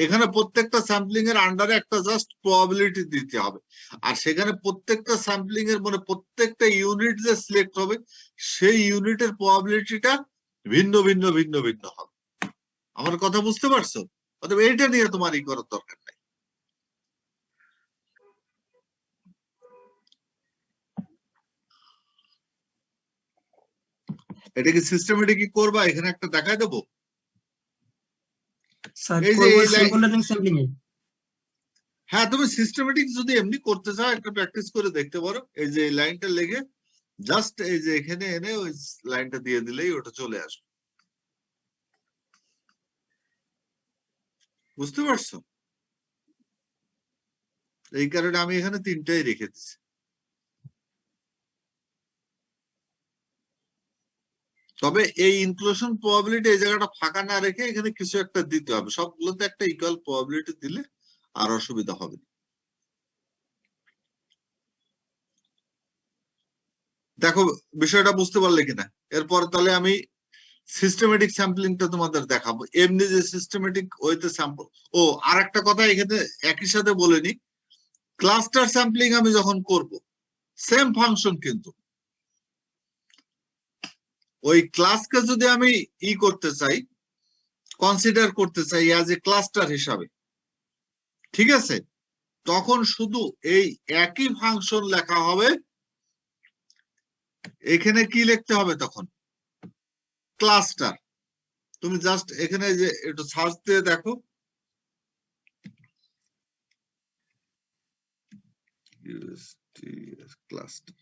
এখানে প্রত্যেকটা স্যাম্পলিং এর আন্ডারে একটা জাস্ট প্রবাবিলিটি দিতে হবে, আর সেখানে প্রত্যেকটা স্যাম্পলিং এর মানে প্রত্যেকটা ইউনিট যে সিলেক্ট হবে সেই ইউনিটের প্রবাবিলিটিটা ভিন্ন ভিন্ন ভিন্ন ভিন্ন হবে। আমার কথা বুঝতে পারছো? অতএব এইটা নিয়ে তোমার ই করার দরকার নাই। এটা কি সিস্টেমেটিক কি করবা? এখানে একটা দেখায় দেবো। স্যার এই যে করব এই স্যাম্পল রেটিং স্যাম্পলিং এ। হ্যাঁ, তুমি সিস্টেমেটিক যদি এমনি করতে চাও একটা প্র্যাকটিস করে দেখতে পারো। এই যে এই লাইনটা লেগে জাস্ট এই যে এখানে এনে ওই লাইনটা দিয়ে দিলেই ওটা চলে আসবে। বুঝতে পারছো? এই কারণে আমি এখানে তিনটাই রেখে দিচ্ছি। তবে এই ইনক্লুশন প্রবাবিলিটি এই জায়গাটা ফাঁকা না রেখে এখানে কিছু একটা দিতে হবে। সবগুলোতে একটা ইকুয়াল প্রবাবিলিটি দিলে আর অসুবিধা হবে না। দেখো বিষয়টা বুঝতে পারলে কিনা? এরপর তাহলে আমি সিস্টেমেটিক স্যাম্পলিংটা তোমাদের দেখাবো। এমনি যে সিস্টেমেটিক ওয়েতে স্যাম্পল, ও আর একটা কথা এখানে একই সাথে বলে নি, ক্লাস্টার স্যাম্পলিং আমি যখন করব সেম ফাংশন, কিন্তু ওই ক্লাসকে যদি আমি ই করতে চাই, কনসিডার করতে চাই অ্যাজ এ ক্লাস্টার হিসাবে, ঠিক আছে, তখন শুধু এই একই ফাংশন লেখা হবে। এখানে কি লিখতে হবে তখন? ক্লাস্টার। তুমি জাস্ট এখানে যে একটু সার্চ দিয়ে দেখো, ক্লাস্টার।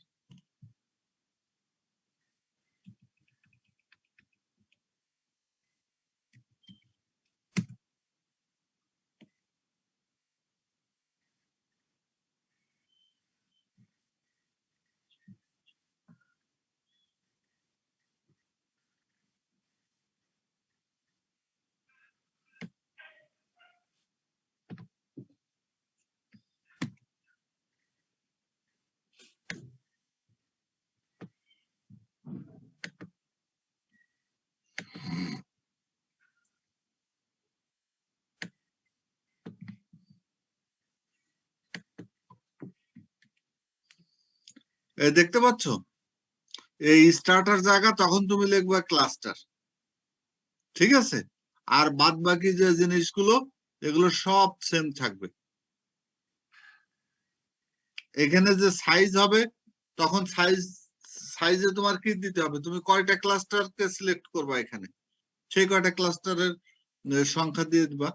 দেখতে পাচ্ছ এই স্টার্টার জায়গা, তখন তুমি লিখবা ক্লাস্টার। ঠিক আছে? আর বাদ বাকি যে জিনিসগুলো এগুলো সব সেম থাকবে। এখানে যে সাইজ হবে তখন সাইজে তোমার কি দিতে হবে? তুমি কয়টা ক্লাস্টারকে সিলেক্ট করবা এখানে, সেই কয়টা ক্লাস্টারের সংখ্যা দিয়ে দিবা,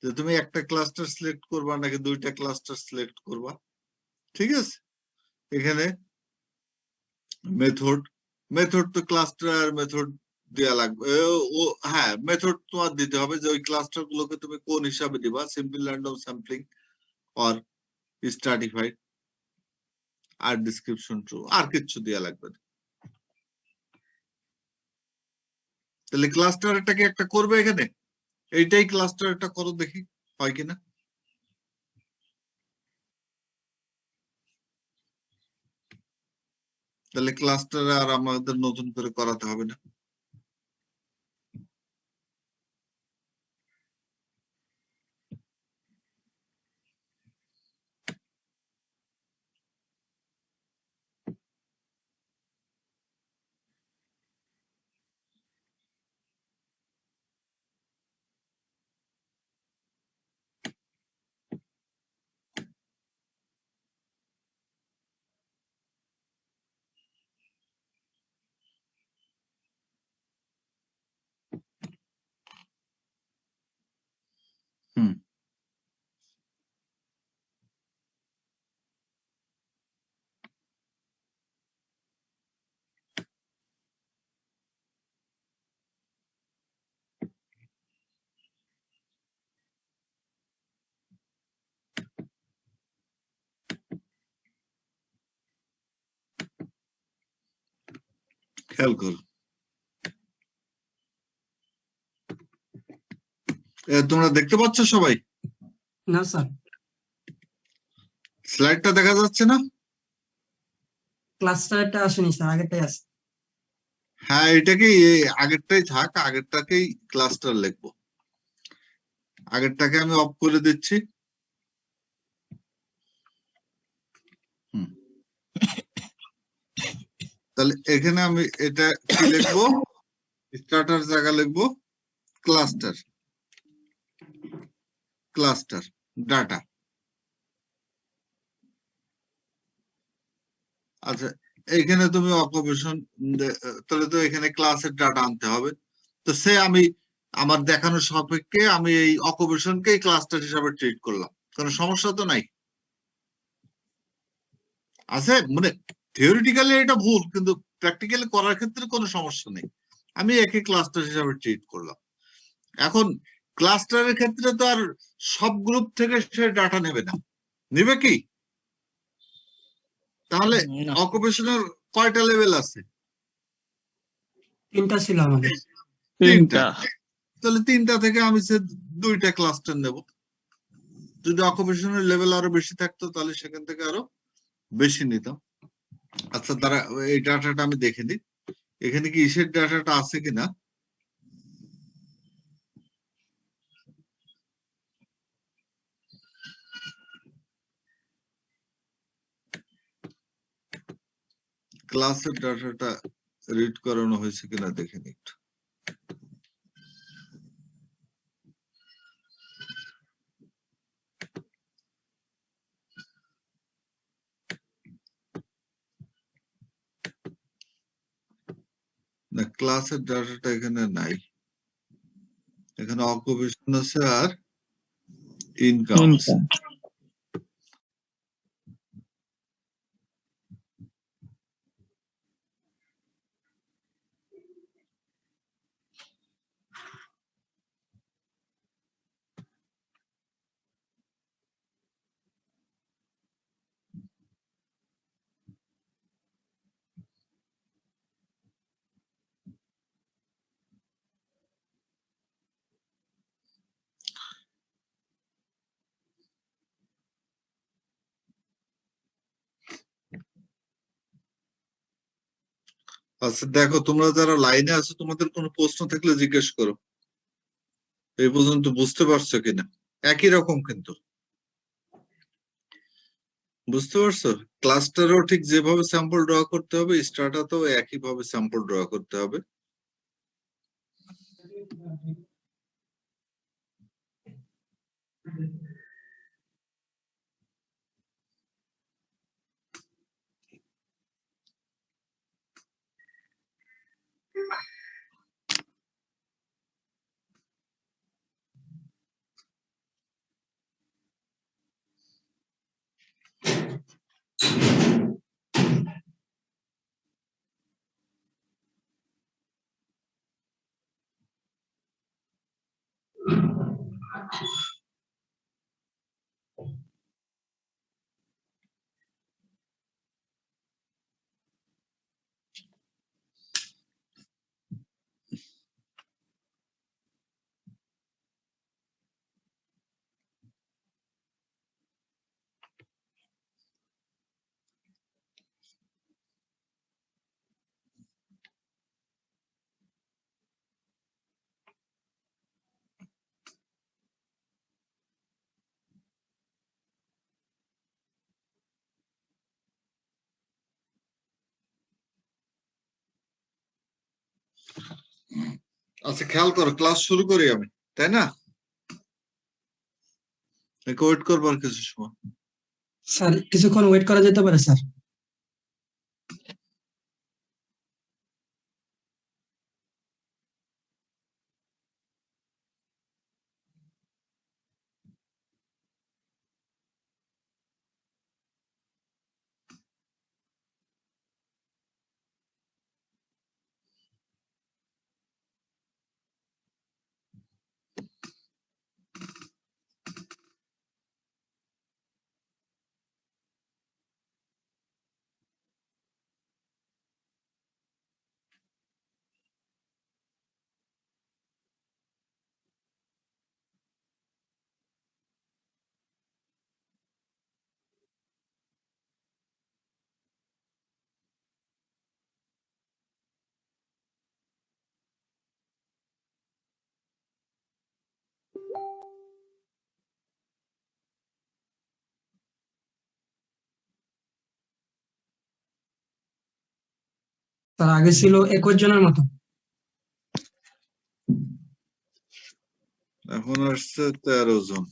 যে তুমি একটা ক্লাস্টার সিলেক্ট করবা নাকি দুইটা ক্লাস্টার সিলেক্ট করবা। ঠিক আছে? এখানে মেথড তো ক্লাস্টার মেথড দেয়া লাগবে। ও হ্যাঁ, মেথড তোমার দিতে হবে যে ওই ক্লাস্টার গুলোকে তুমি কোন হিসাবে দিবা, simple random sampling or stratified, আর ডিসক্রিপশন ট্রু, আর কিছু দেয়া লাগবে না। তাহলে ক্লাস্টারটাকে একটা করবে এখানে, এইটাই ক্লাস্টার একটা করো, দেখি হয় কিনা। তাহলে ক্লাস্টার আর আমাদের নতুন করে করাতে হবে না। হুম, খেয়াল করো। তোমরা দেখতে পাচ্ছ সবাই? না স্যার, স্লাইডটা দেখা যাচ্ছে না? ক্লাস্টারটা আসেনি স্যার, আগেরটাই আছে। হ্যাঁ, এটাকেই আগেরটাই থাক, আগেরটাকেই ক্লাস্টার লিখবো। আগেরটাকে আমি অফ করে দিচ্ছি। হুম, তাহলে এখানে আমি এটা কি লিখবো? স্টার্টার জায়গা লিখবো ক্লাস্টার, ক্লাস্টার ডাটা। আচ্ছা, এইখানে তুমি অকুপেশন, তাহলে তো এখানে ক্লাসের ডাটা আনতে হবে। তো সে আমি আমার দেখানোর সাপেক্ষে আমি এই অকুপেশনকেই ক্লাস্টার হিসাবে ট্রিট করলাম, কোনো সমস্যা তো নাই। আছে মানে থিওরিটিক্যালি এটা ভুল, কিন্তু প্র্যাকটিক্যালি করার ক্ষেত্রে কোনো সমস্যা নেই। আমি একে ক্লাস্টার হিসাবে ট্রিট করলাম। এখন ক্লাস্টারের ক্ষেত্রে তো আর সব গ্রুপ থেকে সে ডাটা নেবে না, নেবে কি? তাহলে না। অকুপেশনের কয়টা লেভেল আছে? 3টা ছিল আমাদের। 3টা। তাহলে 3টা থেকে আমি সে 2টা ক্লাস্টার নেব। যদি অকুপেশনের লেভেল আরো বেশি থাকতো তাহলে সেখান থেকে আরো বেশি নিতাম। আচ্ছা, তারা এই ডাটাটা আমি দেখে দিই, এখানে কি ইসের ডাটাটা আছে কিনা। ক্লাসের ডাটাটা রিড করানো হয়েছে কিনা দেখে নিই একটু। না, ক্লাসের ডাটাটা এখানে নাই, এখানে অকুপেশন আছে আর ইনকাম আছে। আচ্ছা দেখো, তোমরা যারা লাইনে আছো তোমাদের কোনো প্রশ্ন থাকলে জিজ্ঞেস করো। এই পর্যন্ত বুঝতে পারছো কিনা? একই রকম কিন্তু, বুঝতে পারছো? ক্লাস্টারও ঠিক যেভাবে স্যাম্পল ড্র করতে হবে, স্টার্টাতেও একইভাবে স্যাম্পল ড্র করতে হবে। আচ্ছা খেয়াল করো, ক্লাস শুরু করি আমি, তাই না? ওয়েট করবো আর কিছু সময়। স্যার কিছুক্ষণ ওয়েট করা যেতে পারে স্যার। স্যার আগে ছিল 21 জনের মতো। এখন আসছে 13 জন।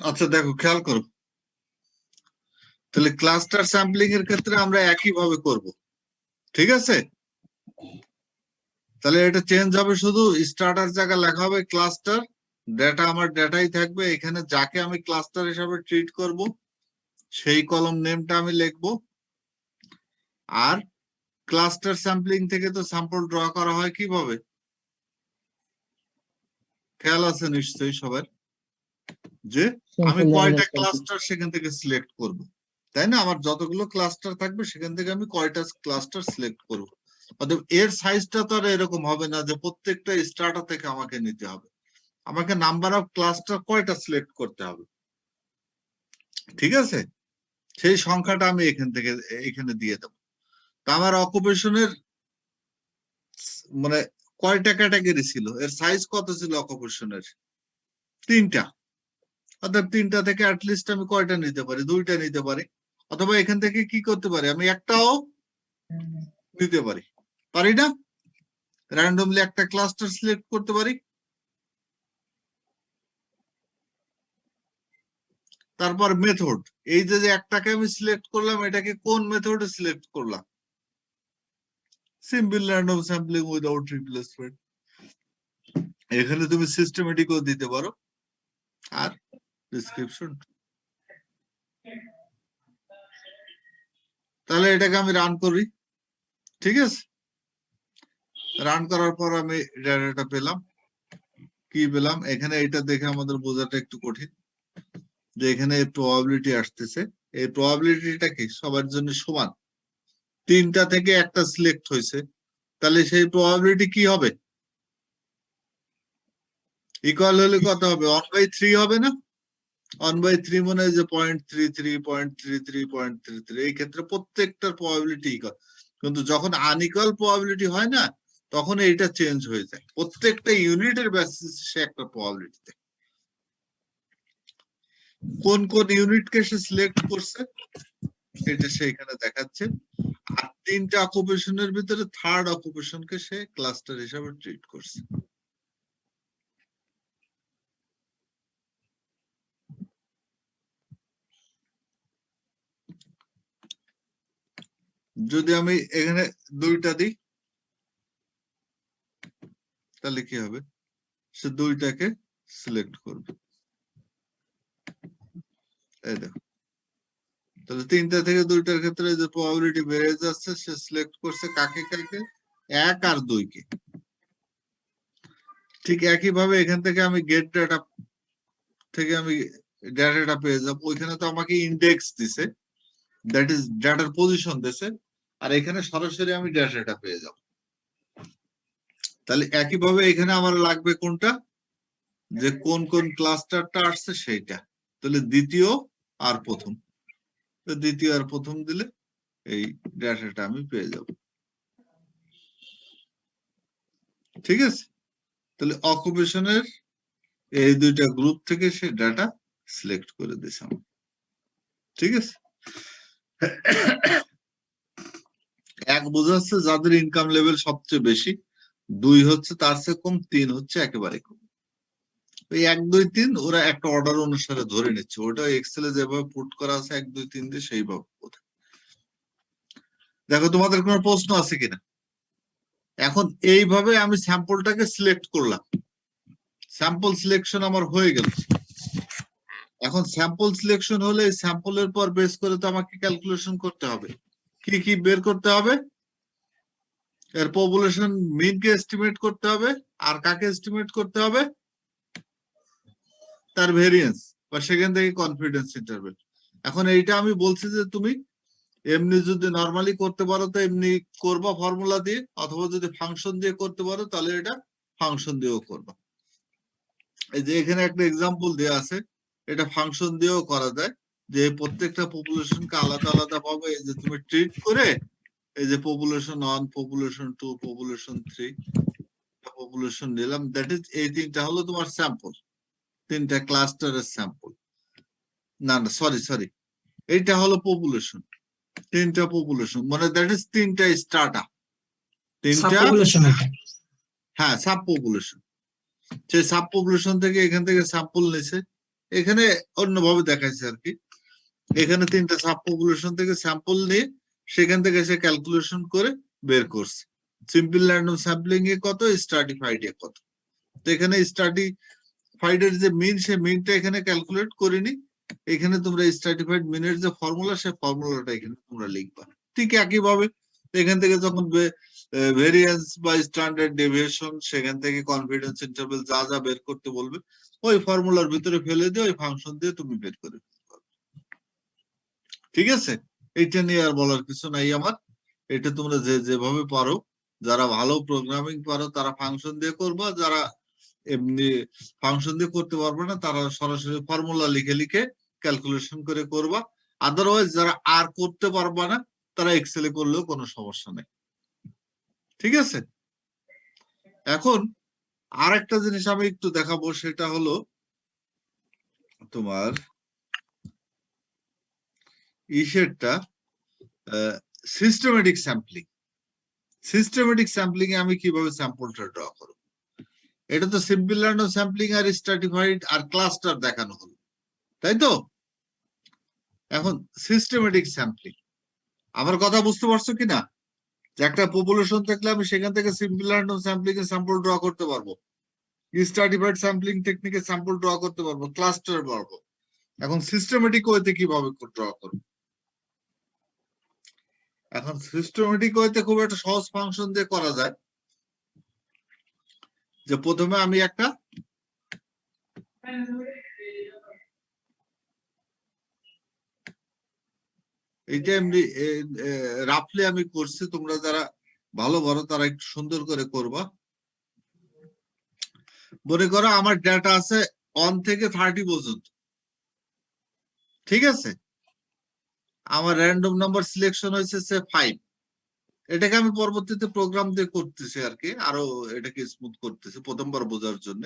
আচ্ছা দেখো খেয়াল করো, তাহলে ক্লাস্টার স্যাম্পলিং এর ক্ষেত্রে আমরা একই ভাবে করব, ঠিক আছে? তাহলে এটা চেঞ্জ হবে, শুধু স্টার্টার জায়গা লেখা হবে ক্লাস্টার, ডেটা আমার ডেটাই থাকবে, এখানে যাকে আমি ক্লাস্টার হিসাবে ট্রিট করব সেই কলম নেমটা আমি লিখবো। আর ক্লাস্টার স্যাম্পলিং থেকে তো স্যাম্পল ড্র করা হয় কিভাবে, খেয়াল আছে নিশ্চয়ই সবার, যে আমি কয়টা ক্লাস্টার সেখান থেকে সিলেক্ট করব, তাই না? আমার যতগুলো ক্লাস্টার থাকবে সেখান থেকে আমি কয়টা ক্লাস্টার সিলেক্ট করব। অতএব এর সাইজটা তো আর এরকম হবে না যে প্রত্যেকটা স্টার্টার থেকে আমাকে নিতে হবে, আমাকে নাম্বার অফ ক্লাস্টার কয়টা সিলেক্ট করতে হবে, ঠিক আছে? সেই সংখ্যাটা আমি এখান থেকে এখানে দিয়ে দেবো। তা আমার অকুপেশনের মানে কয়টা ক্যাটাগরি ছিল, এর সাইজ কত ছিল অকুপেশনের? 3টা। অর্থাৎ 3টা থেকে অ্যাটলিস্ট আমি কয়টা নিতে পারি? 2টা নিতে পারি, অথবা এখান থেকে কি করতে পারি, আমি একটাও নিতে পারি, পারি না? র্যান্ডমলি একটা ক্লাস্টার সিলেক্ট করতে পারি। তারপর মেথড, এই যে একটাকে আমি সিলেক্ট করলাম, এটাকে কোন মেথডে সিলেক্ট করলাম? Simple random sampling without replacement. এখানে তুমি সিস্টেমেটিকও দিতে পারো আর ডিসক্রিপশন। তাহলে এটাকে আমি রান করি, ঠিক আছে? রান করার পর আমি ডাটাটা পেলাম, কি পেলাম? এখানে এটা দেখে আমাদের বোঝাটা একটু কঠিন, যে এখানে প্রবাবিলিটি আসতেছে, এই প্রবাবিলিটিটা কি সবার জন্য সমান, 3টা থেকে একটা সিলেক্ট হয়েছে, তাহলে সেই প্রবাবিলিটি কি হবে? ইকুয়াল হলে কত হবে? 1/3 হবে না? 1/3 মানে যে 0.33 0.33 0.33, এই ক্ষেত্রে প্রত্যেকটার প্রবাবিলিটি ইকুয়াল। কিন্তু যখন আনইকুয়াল প্রবাবিলিটি হয় না, তখন এইটা চেঞ্জ হয়ে যায়, প্রত্যেকটা ইউনিটের বেসিসে একটা প্রবাবিলিটি দেয়। কোন কোন ইউনিটকে সে সিলেক্ট করছে এটা সেইখানে দেখাচ্ছে। আর 3টা অকুপেশনের ভিতরে থার্ড অকুপেশনকে সে ক্লাস্টার হিসাবে ট্রিট করছে। যদি আমি এখানে 2টা দিই তাহলে কি হবে, সে 2টাকে সিলেক্ট করবে। এই দেখো, তাহলে 3টা থেকে 2টার ক্ষেত্রে যে প্রবাবিলিটি বেড়ে যাচ্ছে, সে সিলেক্ট করছে কাকে কাকে, 1 আর 2 কে। ঠিক একই ভাবে এখান থেকে আমি গেট ডাটা থেকে আমি ডাটাটা পেয়ে যাবো। ওইখানে তো আমাকে ইন্ডেক্স দিছে, দ্যাট ইজ ডাটার পজিশন দিছে, আর এখানে সরাসরি আমি ডাটাটা পেয়ে যাব। তাহলে একই ভাবে এখানে আমার লাগবে কোনটা, যে কোন কোন ক্লাস্টারটা আসছে সেইটা। তাহলে দ্বিতীয় আর প্রথম, তো দ্বিতীয় আর প্রথম দিলে এই ডাটাটা আমি পেয়ে যাব। ঠিক আছে, তাহলে অকুপেশনের এই 2টা গ্রুপ থেকে সে ডাটা সিলেক্ট করে দিয়েছে আমার। ঠিক আছে, 1 বোঝাচ্ছে যাদের ইনকাম লেভেল সবচেয়ে বেশি, 2 হচ্ছে তার চেয়ে কম, 3 হচ্ছে একেবারে কম। ওই 1 2 3 ওরা একটা অর্ডার অনুসারে ধরে নিচ্ছে, ওটা এক্সেলে যেভাবে পুট করা আছে 1 2 3 দিয়ে সেইভাবে। দেখো তোমাদের কোনো প্রশ্ন আছে কিনা? এখন এইভাবে আমি স্যাম্পলটাকে সিলেক্ট করলাম, স্যাম্পল সিলেকশন আমার হয়ে গেল। এখন স্যাম্পল সিলেকশন হলে এই স্যাম্পলের পর বেস করে তো আমাকে ক্যালকুলেশন করতে হবে। কি কি বের করতে হবে? এর পপুলেশন মিনকে এস্টিমেট করতে হবে, আর কাকে এস্টিমেট করতে হবে? তার ভেরিয়েন্স বা সেখান থেকে কনফিডেন্স ইন্টারভ্যাল। এখন এইটা আমি বলছি যে তুমি এমনি যদি নরমালি করতে পারো তো এমনি করবা ফর্মুলা দিয়ে, অথবা যদি ফাংশন দিয়ে করতে পারো তাহলে এটা ফাংশন দিয়েও করবা। এই যে এখানে একটা এক্সাম্পল দেওয়া আছে, এটা ফাংশন দিয়েও করা যায়, যে প্রত্যেকটা পপুলেশনকে আলাদা আলাদা ভাবে এই যে তুমি ট্রিট করে, এই যে পপুলেশন 1, পপুলেশন 2, পপুলেশন 3, পপুলেশন নিলাম, দ্যাট ইজ এই 3টা হলো তোমার স্যাম্পল, 3টা ক্লাস্টারের স্যাম্পল। না না সরি, এইটা হলো পপুলেশন, 3টা পপুলেশন, মানে দ্যাট ইজ 3টা স্ট্রাটা, 3টা, হ্যাঁ সাব পপুলেশন। সেই সাব পপুলেশন থেকে এখান থেকে স্যাম্পল নিছে, এখানে অন্যভাবে দেখাইছে আর কি। এখানে 3টা সাব পপুলেশন থেকে স্যাম্পল নিয়ে সেখান থেকে সে ক্যালকুলেশন করে বের করছে সিম্পল র্যান্ডম স্যাম্পলিং এ কত, স্ট্রাটিফাইড এ কত। তো এখানে স্ট্রাটিফাইড এর যে মিন, সে মিনটা এখানে ক্যালকুলেট করিনি, এখানে তোমরা স্ট্রাটিফাইড মিনের যে ফর্মুলা, সে ফর্মুলাটা এখানে তোমরা লিখবা। ঠিক একই ভাবে এখান থেকে যখন ভেরিয়েন্স বা স্ট্যান্ডার্ড ডেভিয়েশন, সেখান থেকে কনফিডেন্স ইন্টারভ্যাল যা যা বের করতে বলবে, ওই ফর্মুলার ভিতরে ফেলে দিয়ে ওই ফাংশন দিয়ে তুমি বের করে ফেলতে পারবে। ঠিক আছে, এইটা নিয়ে আর বলার কিছু নাই আমার। এটা তোমরা যেভাবে পারো, যারা ভালো প্রোগ্রামিং পারো তারা ফাংশন দিয়ে করবা, যারা এমনি ফাংশন দিয়ে করতে পারবে না তারা সরাসরি ফর্মুলা লিখে লিখে ক্যালকুলেশন করে করবা। আদারওয়াইজ যারা আর করতে পারবা না তারা এক্সেলে করলেও কোনো সমস্যা নেই। ঠিক আছে, এখন আর একটা জিনিস আমি একটু দেখাবো, সেটা হলো তোমার ইসেরটা সিস্টেমেটিক স্যাম্পলিং। সিস্টেমেটিক স্যাম্পলিং এ আমি কিভাবে স্যাম্পলটা ড্র করব? এটা তো সিম্পল র্যান্ডম স্যাম্পলিং আর স্ট্রাটিফাইড আর ক্লাস্টার দেখানো হলো, তাই তো? এখন সিস্টেমেটিক স্যাম্পলিং, আমার কথা বুঝতে পারছো কিনা? যে একটা পপুলেশন থাকলে আমি সেখান থেকে সিম্পল র্যান্ডম স্যাম্পলিং এ স্যাম্পল ড্র করতে পারবো, স্ট্রাটিফাইড স্যাম্পলিং টেকনিকে স্যাম্পল ড্র করতে পারবো, ক্লাস্টার পারবো। এখন সিস্টেমেটিক ওয়েতে কিভাবে ড্র করবো? এখন সিস্টেমেটিক ওয়েতে খুব একটা সহজ ফাংশন দিয়ে করা যায়, যে প্রথমে আমি একটা এইটা এমনি রাফলি আমি করছি, তোমরা যারা ভালো বলো তারা একটু সুন্দর করে করবা। মনে করো আমার ডেটা আছে 1 থেকে 30 পর্যন্ত, ঠিক আছে? আমার র্যান্ডম নাম্বার সিলেকশন হয়েছে 5, এটাকে আমি পরবর্তীতে প্রোগ্রাম দিয়ে করতেছি আর কি, আরো এটাকে স্মুথ করতেছি প্রথমবার বোঝার জন্য।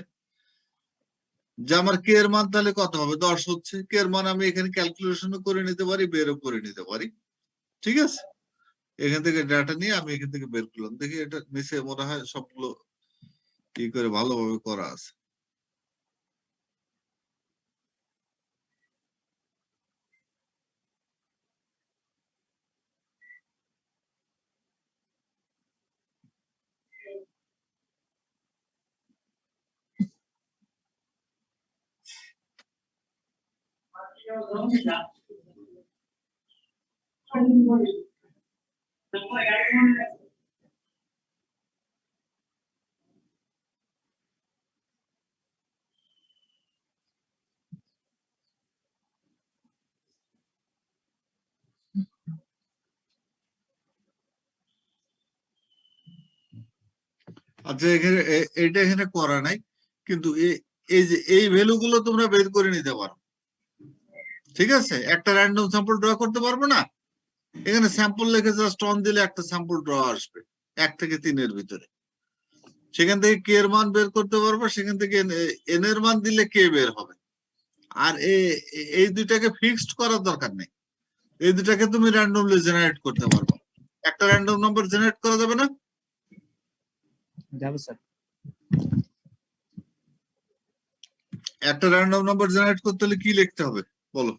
যে আমার কে এর মান তাহলে কত হবে, 10 হচ্ছে। কে এর মান আমি এখানে ক্যালকুলেশন করে নিতে পারি, বেরও করে নিতে পারি। ঠিক আছে, এখান থেকে ডাটা নিয়ে আমি এখান থেকে বের করলাম, দেখি এটা নিচে মনে হয় সবগুলো কি করে ভালোভাবে করা আছে। আচ্ছা, এখানে এটা এখানে করা নাই, কিন্তু এই যে এই ভ্যালু গুলো তোমরা বের করে নিতে পারো, ঠিক আছে? একটা র্যান্ডম স্যাম্পল ড্র করতে পারবো না? এখানে স্যাম্পল লিখে জাস্ট অন দিলে একটা স্যাম্পল ড্র আসবে 1 থেকে 3 এর ভিতরে। সেখান থেকে কে এর মান বের করতে পারবো, সেখান থেকে এন এর মান দিলে কে বের হবে। আর এই দুইটাকে ফিক্সড করার দরকার নেই, এই দুটাকে তুমি র্যান্ডমলি জেনারেট করতে পারবে। একটা র্যান্ডম নাম্বার জেনারেট করা যাবে না? যাবে স্যার। একটা র্যান্ডম নাম্বার জেনারেট করতে হলে কি লিখতে হবে বলো?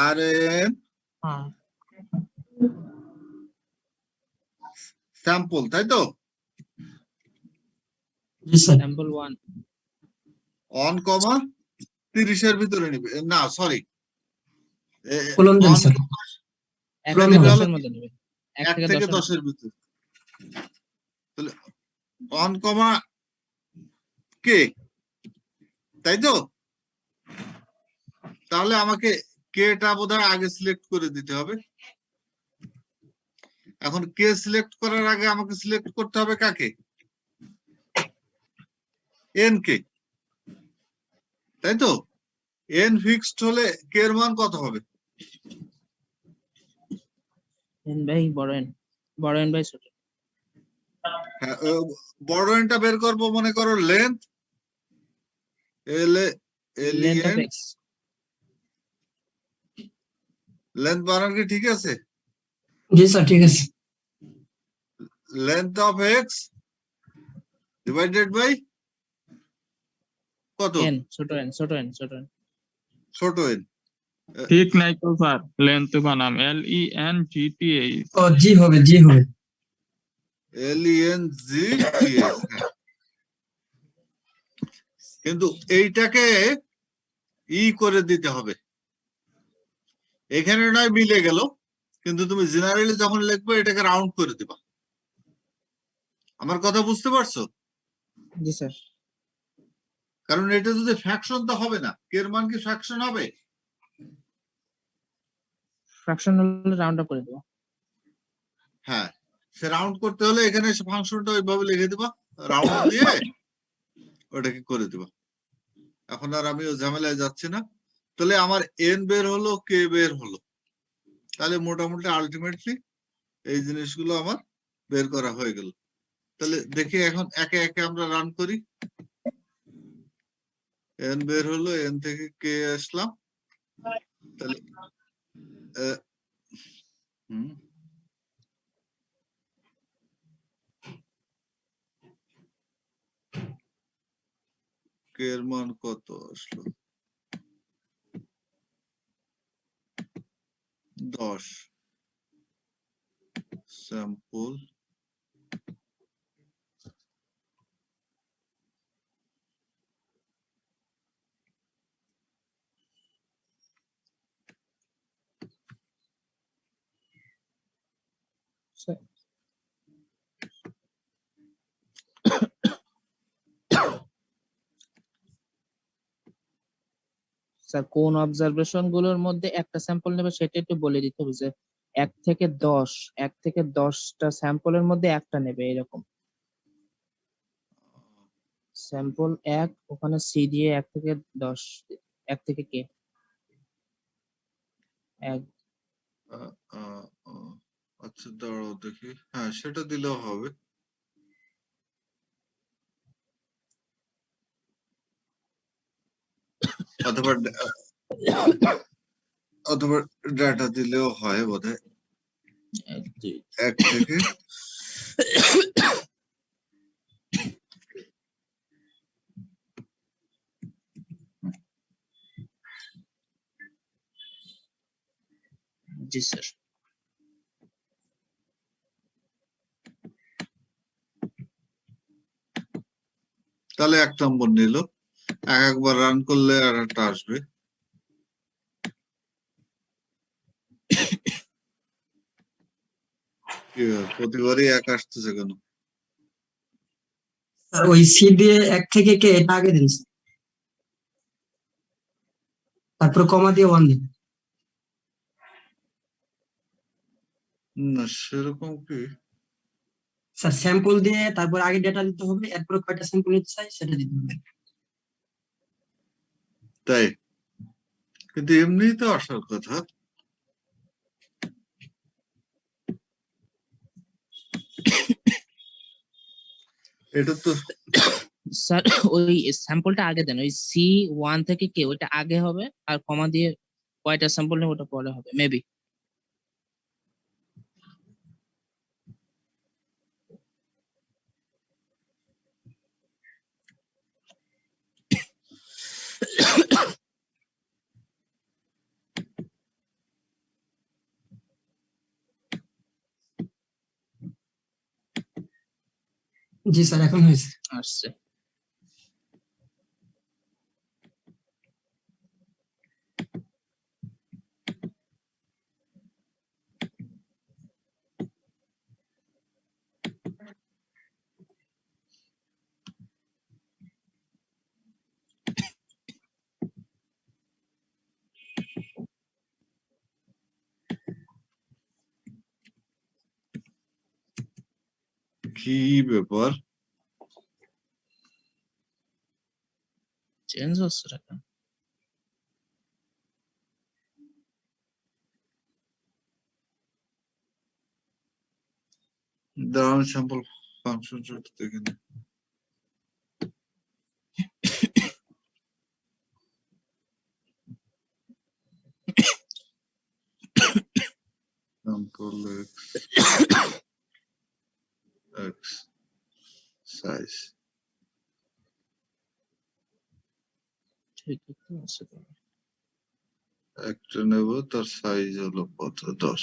আর স্যাম্পল, তাই তো? জি স্যার। স্যাম্পল 1 অন কমা 30 এর ভিতরে নিবে, না সরি, কলম দেন স্যার। 1 কলম থেকে হবে। 10 এর মধ্যে নেবে। 1 থেকে 10 এর ভিতরে, তাহলে অন কমা কে, তাই তো? তাহলে আমাকে কেটা বোধহয় আগে সিলেক্ট করে দিতে হবে। এখন কে সিলেক্ট করার আগে আমাকে সিলেক্ট করতে হবে কাকে? এন কে, তাই তো? এন ফিক্সড হলে কে এর মান কত হবে? n বাই বড় n বাই ছোট। হ্যাঁ, বড় এনটা বের করবো, মনে করো length length of x length বানান কি ঠিক আছে? জি স্যার ঠিক আছে। Length of X divided by কত? n ছোট n ছোট n ছোট n ছোট এন। ঠিক নাই তো স্যার, লেন্থ বানাম LENGTH। ও জি হবে, জি হবে। LENGTH, কিন্তু এইটাকে করে দিতে হবে, এখানে নয় মিলে গেল, কিন্তু তুমি জেনারেলি যখন লিখবে এটাকে রাউন্ড করে দিবা। আমার কথা বুঝতে পারছো? জি স্যার। কারণ এটা যদি ফ্র্যাকশন তো হবে না, কে এর মান কি ফ্র্যাকশন হবে? ফ্র্যাকশন হলে রাউন্ড আপ করে দেব। হ্যাঁ, সে রাউন্ড করতে হলে এখানে এসে ফাংশনটা ওইভাবে লিখে দিবা, রাউন্ড দিয়ে ওটাকে করে দিবা। এখন আর আমি ওই ঝামেলায় যাচ্ছি না। তাহলে আমার এন বের হলো, কে বের হলো, তাহলে মোটামুটি আলটিমেটলি এই জিনিসগুলো আমার বের করা হয়ে গেল। তাহলে দেখি এখন একে একে আমরা রান করি। এন বের হলো, এন থেকে কে আসলাম, তাহলে কে এর মান কত আসলো? 10 স্যাম্পল স্যার কোন অবজারভেশন গুলোর মধ্যে একটা স্যাম্পল নেবে সেটা একটু বলে দিতে হবে, যে 1 থেকে 10টা স্যাম্পলের মধ্যে একটা নেবে এরকম। স্যাম্পল 1 ওখানে সি দিয়ে 1 থেকে 10, 1 থেকে কে 1 আচ্ছা দাঁড়াও দেখি, হ্যাঁ সেটা দিলেও হবে। অথবা অথবা ডাটা দিলেও হয় বোধহয় 1 2 1 থেকে জি স্যার। তাহলে 1 নম্বর নিল, একবার রান করলে আর একটা আসবে। প্রতিবারই 1 আসতেছে কেন? স্যার ওই সি দিয়ে 1 থেকে কে এটা আগে দিন স্যার। তারপর কমা দিয়ে 1 দিন। না সেরকম কি? স্যার স্যাম্পল দিয়ে তারপর আগে ডেটা দিতে হবে, এরপর কয়টা স্যাম্পল নিতে চাই সেটা দিতে হবে। তাই? কিন্তু এমনিই তো আসার কথা। এটা তো স্যার ওই স্যাম্পলটা আগে দেন, ওই C1 থেকে কে ওইটা আগে হবে, আর কমা দিয়ে কয়টা স্যাম্পল নেব ওটা পরে হবে মেবি। জি স্যার এখন হয়েছে। আসছে। কি ব্যাপার? চেঞ্জ হচ্ছে টাকা। দাঁড়ান স্যাম্পল ফাংশন দেখে নিই। sample x size ঠিক আছে তো। একটা নেব, তার সাইজ হলো কত? 10।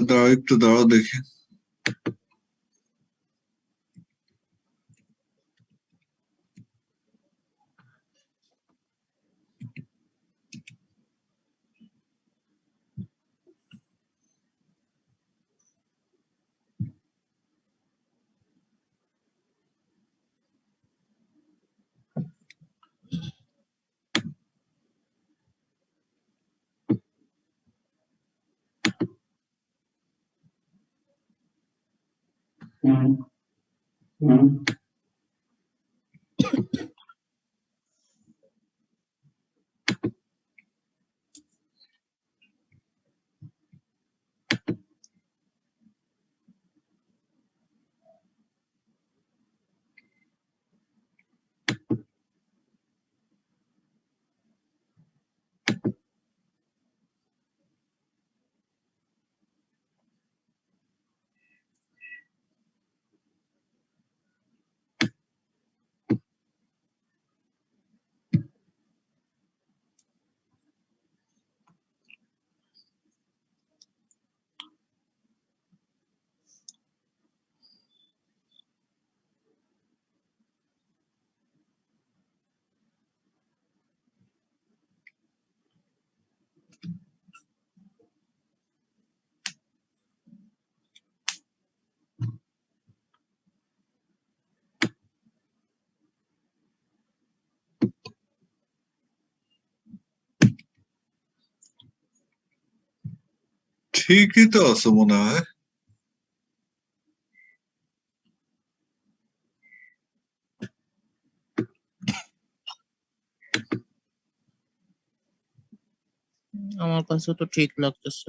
দাঁড়াও একটু দাঁড়াও দেখি। ঠিকই তো আছে মনে হয়। আমার কাছে তো ঠিক লাগতেছে।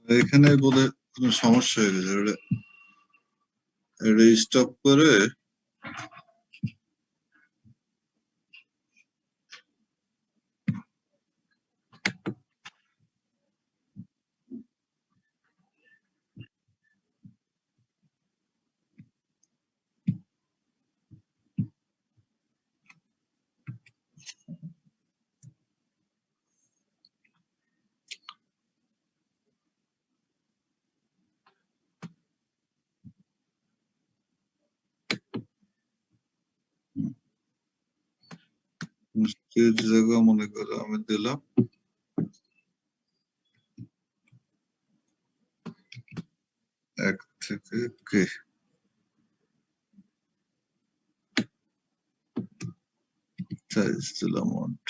এখানে বোধহয় কোনো সমস্যা হয়ে গেছে, এটা স্টপ করে স্টেজ জায়গা মনে করে আমি দিলাম এক থেকে কে সাইজ দিলাম 1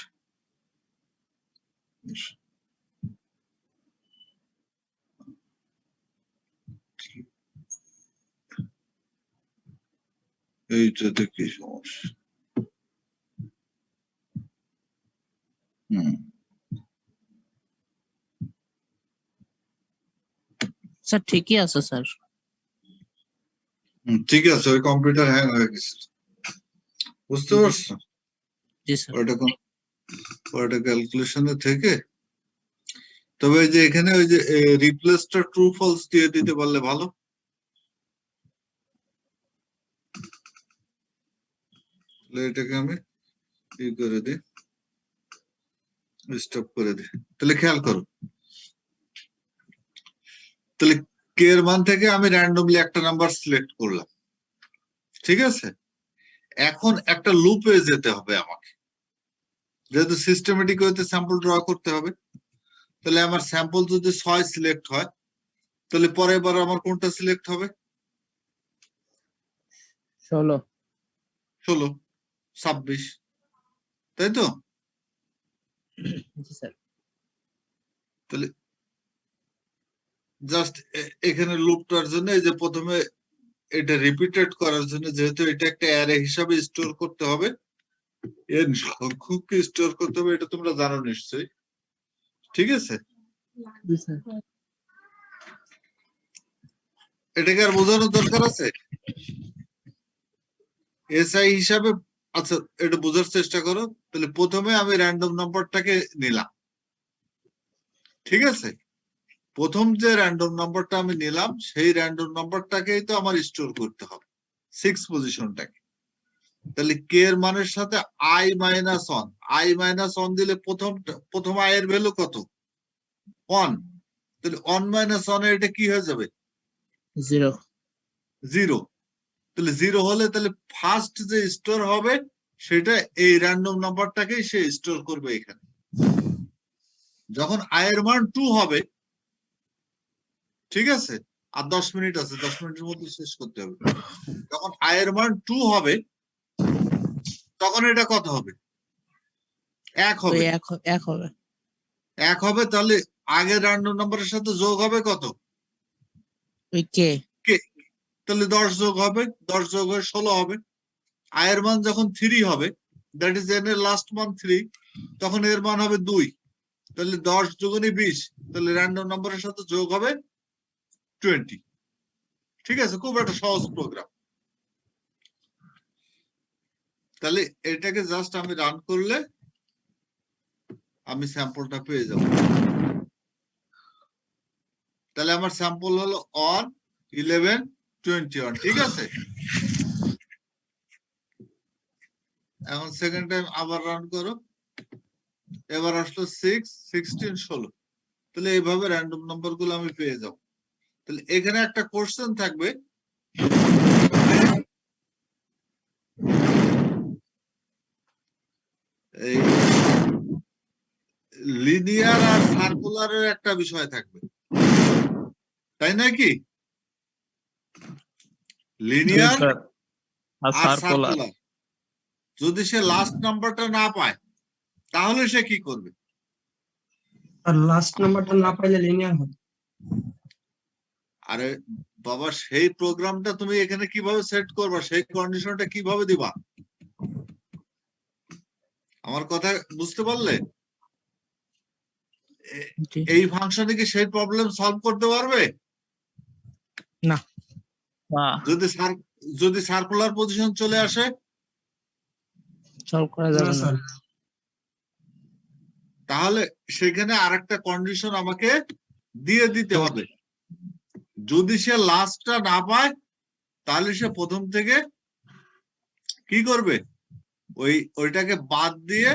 এইটাতে কি সমস্যা? স্যার ঠিকই আছে স্যার। ঠিক আছে, ওই কম্পিউটার হ্যাং হয়ে গেছে, বুঝতে পারছো? জি স্যার। ওটা ক্যালকুলেশনে থেকে, তবে এই যে এখানে ওই যে রিপ্লেসটা ট্রু ফলস দিয়ে দিতে পারলে ভালো। এটাকে আমি ই করে দিই, স্টপ করে দিই। তাহলে খেয়াল করো, তাহলে কে এর মান থেকে আমি র্যান্ডমলি একটা নাম্বার সিলেক্ট করলাম, ঠিক আছে? এখন একটা লুপে যেতে হবে আমাকে, যেহেতু সিস্টেমেটিক ওয়েতে স্যাম্পল ড্র করতে হবে। তাহলে আমার স্যাম্পল যদি 6 সিলেক্ট হয়, তাহলে পরের বার আমার কোনটা সিলেক্ট হবে? 16, 16, 26, তাই তো? জি স্যার। তাহলে জাস্ট এখানে লুপটার জন্য এই যে প্রথমে এটা রিপিটেড করার জন্য, যেহেতু এটা একটা অ্যারে হিসাবে স্টোর করতে হবে, এর সংখ্যককে স্টোর করতে হবে, এটা তোমরা জানো নিশ্চয়ই, ঠিক আছে? জি স্যার। এটাকে আর বোঝানোর দরকার আছে? এসআই হিসাবে, আচ্ছা এটা বোঝার চেষ্টা করো। তাহলে প্রথমে আমি র্যান্ডম নাম্বারটাকে নিলাম, ঠিক আছে? প্রথম যে র্যান্ডম নাম্বারটা আমি নিলাম, সেই র্যান্ডম নাম্বারটাকেই তো আমার স্টোর করতে হবে, 6 পজিশনটাকে। তাহলে কে এর মানের সাথে i-1 দিলে প্রথম i এর ভ্যালু কত? 1। তাহলে 1 - 1 এটা কি হয়ে যাবে? 0। 0। তাহলে 0 হলে তাহলে ফার্স্ট যে স্টোর হবে সেটা এই র্যান্ডম নাম্বারটাকেই সে স্টোর করবে এখানে। যখন i এর মান 2 হবে, ঠিক আছে, আর 10 মিনিট আছে, 10 মিনিটের মধ্যে শেষ করতে হবে। যখন i এর মান 2 হবে, তখন এটা কত হবে? 1 হবে। 1 হবে। 1 হবে, তাহলে আগের র্যান্ডম নাম্বারের সাথে যোগ হবে কত? ওই কে। তাহলে 10 যোগ হবে, 10 যোগ হয়ে 16 হবে। i এর মান যখন 3 হবে, দ্যাট ইজ n এর লাস্ট মান 3, তখন এর মান হবে 2। তাহলে 10 দুগুণে 20, তাহলে র্যান্ডম নাম্বারের সাথে যোগ হবে 20। ঠিক আছে, খুব একটা সহজ প্রোগ্রাম। তাহলে এটাকে জাস্ট আমি রান করলে আমি স্যাম্পলটা পেয়ে যাব। তাহলে আমার স্যাম্পল হলো 1, 11, 21, ঠিক আছে? এখন সেকেন্ড টাইম আবার রান করো, এবার আসলো 6, 16, 16। তাহলে এইভাবে র্যান্ডম নাম্বার গুলো আমি পেয়ে যাব। তাহলে এখানে একটা কোশ্চেন থাকবে, এই লিনিয়ার আর সার্কুলারের একটা বিষয় থাকবে, তাই নাকি? লিনিয়ার স্যার আর আর সার্কুলার সার্কুলার, যদি সে লাস্ট নাম্বারটা না পায় তাহলে সে কি করবে? আর লাস্ট নাম্বারটা না পাইলে লিনিয়ার হবে। আরে বাবা, সেই প্রোগ্রামটা তুমি এখানে কিভাবে সেট করবা, সেই কন্ডিশনটা কিভাবে দিবা? আমার কথা বুঝতে পারলে? এই ফাংশনে কি সেই প্রবলেম সলভ করতে পারবে? না যদি সার্কুলার পজিশন চলে আসে, সলভ করা না যাবে না। স্যার, তাহলে সেখানে আরেকটা কন্ডিশন আমাকে দিয়ে দিতে হবে। যদি সে লাস্টটা না পায় তাহলে সে প্রথম থেকে কি করবে? ওইটাকে বাদ দিয়ে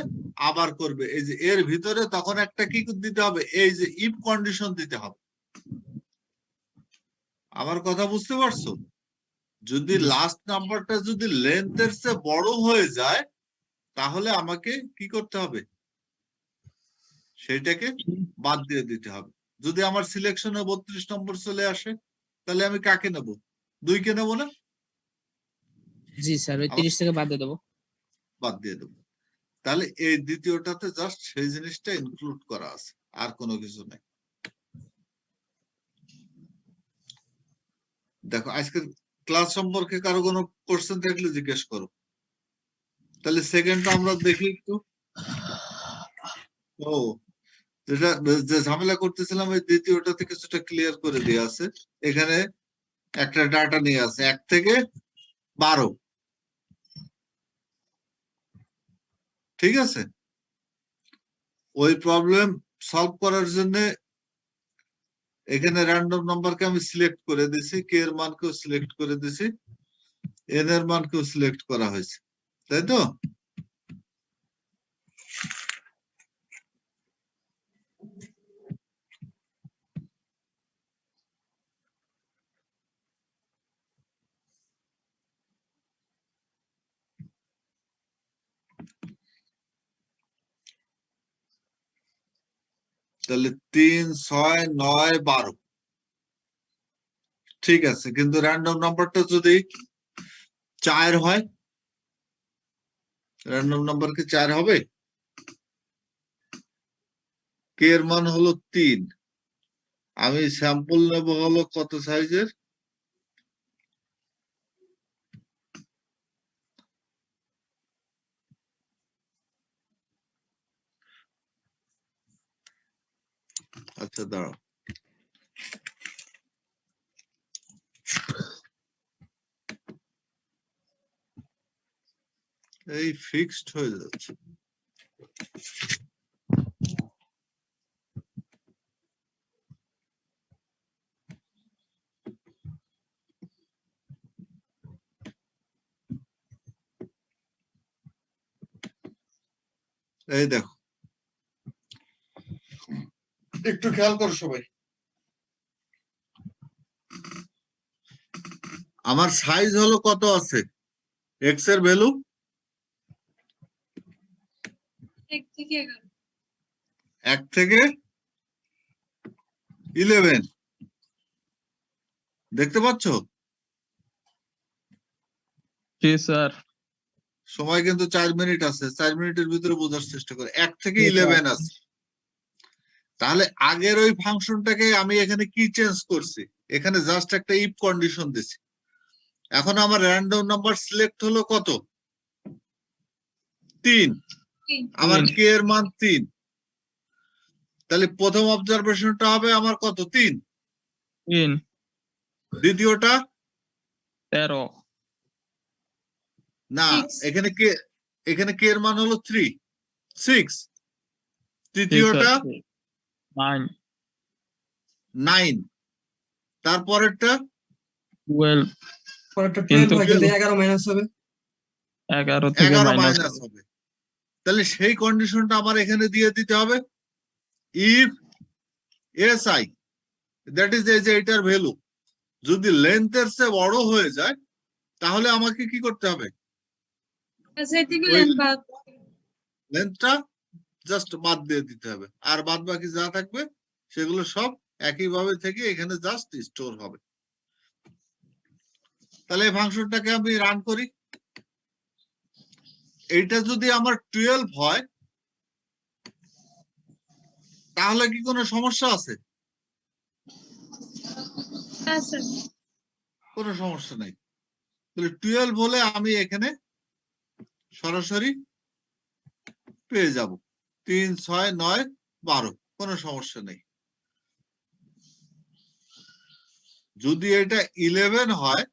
আবার করবে। এই যে এর ভিতরে তখন একটা কি দিতে হবে, এই যে ইফ কন্ডিশন দিতে হবে। আমার কথা বুঝতে পারছো? যদি লাস্ট নাম্বারটা যদি লেন্থের চেয়ে বড় হয়ে যায় তাহলে আমাকে কি করতে হবে? সেটাকে বাদ দিয়ে দিতে হবে। যদি আমার সিলেকশনে 32 নম্বর চলে আসে তাহলে আমি কাকে নেব? 2 কে নেব না? জি স্যার, ওই 30 থেকে বাদ দিয়ে দেবো। বাদ দিয়ে দেবো। তাহলে এই দ্বিতীয়টাতে জাস্ট সেই জিনিসটা ইনক্লুড করা আছে, আর কোনো কিছু নেই। দেখো আজকের ক্লাস সম্পর্কে কারো কোনো কোশ্চেন থাকলে জিজ্ঞেস করো। তাহলে সেকেন্ডটা আমরা দেখি একটু। ও, যেটা যে ঝামেলা করতেছিলাম ওই দ্বিতীয়টাতে কিছুটা ক্লিয়ার করে দিয়ে আছে। এখানে একটা ডাটা নিয়ে আছে 1 থেকে 12, ঠিক আছে? ওই প্রবলেম সলভ করার জন্য এখানে র্যান্ডম নাম্বারকে আমি সিলেক্ট করে দিছি, কে এর মানকেও সিলেক্ট করে দিছি, এন এর মানকেও সিলেক্ট করা হয়েছে, তাই তো? তাহলে 3, 6, 9, 12, ঠিক আছে। কিন্তু র্যান্ডম নাম্বারটা যদি 4 হয়, র্যান্ডম নাম্বার কি 4 হবে? কে এর মান হলো 3, আমি স্যাম্পল নেব হলো কত সাইজের? আচ্ছা দাঁড়াও, এই ফিক্সড হয়ে যাচ্ছে। এই দেখো, একটু খেয়াল করো সবাই। আমার সাইজ হলো কত আছে? এক্স এর ভ্যালু 1 থেকে 11। 1 থেকে 11, দেখতে পাচ্ছ? জি স্যার। সময় কিন্তু 4 মিনিট আছে, 4 মিনিটের ভিতরে বোঝার চেষ্টা করে। 1 থেকে জি, স্যার। 11 আছে। তাহলে আগের ওই ফাংশনটাকে আমি এখানে কি চেঞ্জ করছি? এখানে জাস্ট একটা ইফ কন্ডিশন দিছি। এখন আমার র্যান্ডম নাম্বার সিলেক্ট হলো কত? 3। আমার কে এর মান 3। তাহলে প্রথম অবজারভেশনটা হবে আমার কত? 3। 3, দ্বিতীয়টা 13, না, 6 এখানে কে এর মান হলো 3, 6। জি তৃতীয়টা স্যার 9, 9, তারপরেরটা 12 পরেরটা 12 কিন্তু হয় কিন্তু 11 মাইনাস হবে। 11 থেকে 11 মাইনাস মাইনাস হবে। তাহলে সেই কন্ডিশনটা আমার এখানে দিয়ে দিতে হবে। ইফ এসআই দ্যাট ইজ এই যে এটার ভ্যালু যদি লেন্থের চেয়ে বড় হয়ে যায় তাহলে আমাকে কি করতে হবে? থেকে ওই বাদ লেন্থটা জাস্ট বাদ দিয়ে দিতে হবে, আর বাদ বাকি যা থাকবে সেগুলো সব একইভাবে থেকে এখানে জাস্ট স্টোর হবে। তাহলে এই ফাংশনটাকে আমি রান করি। এইটা যদি আমার 12 হয় তাহলে কি কোনো সমস্যা আছে? আছে। কোনো সমস্যা নেই। তাহলে 12 হলে আমি এখানে সরাসরি পেয়ে যাব 3, 6, 9, 12, কোনো সমস্যা নেই। যদি এটা 11 হয়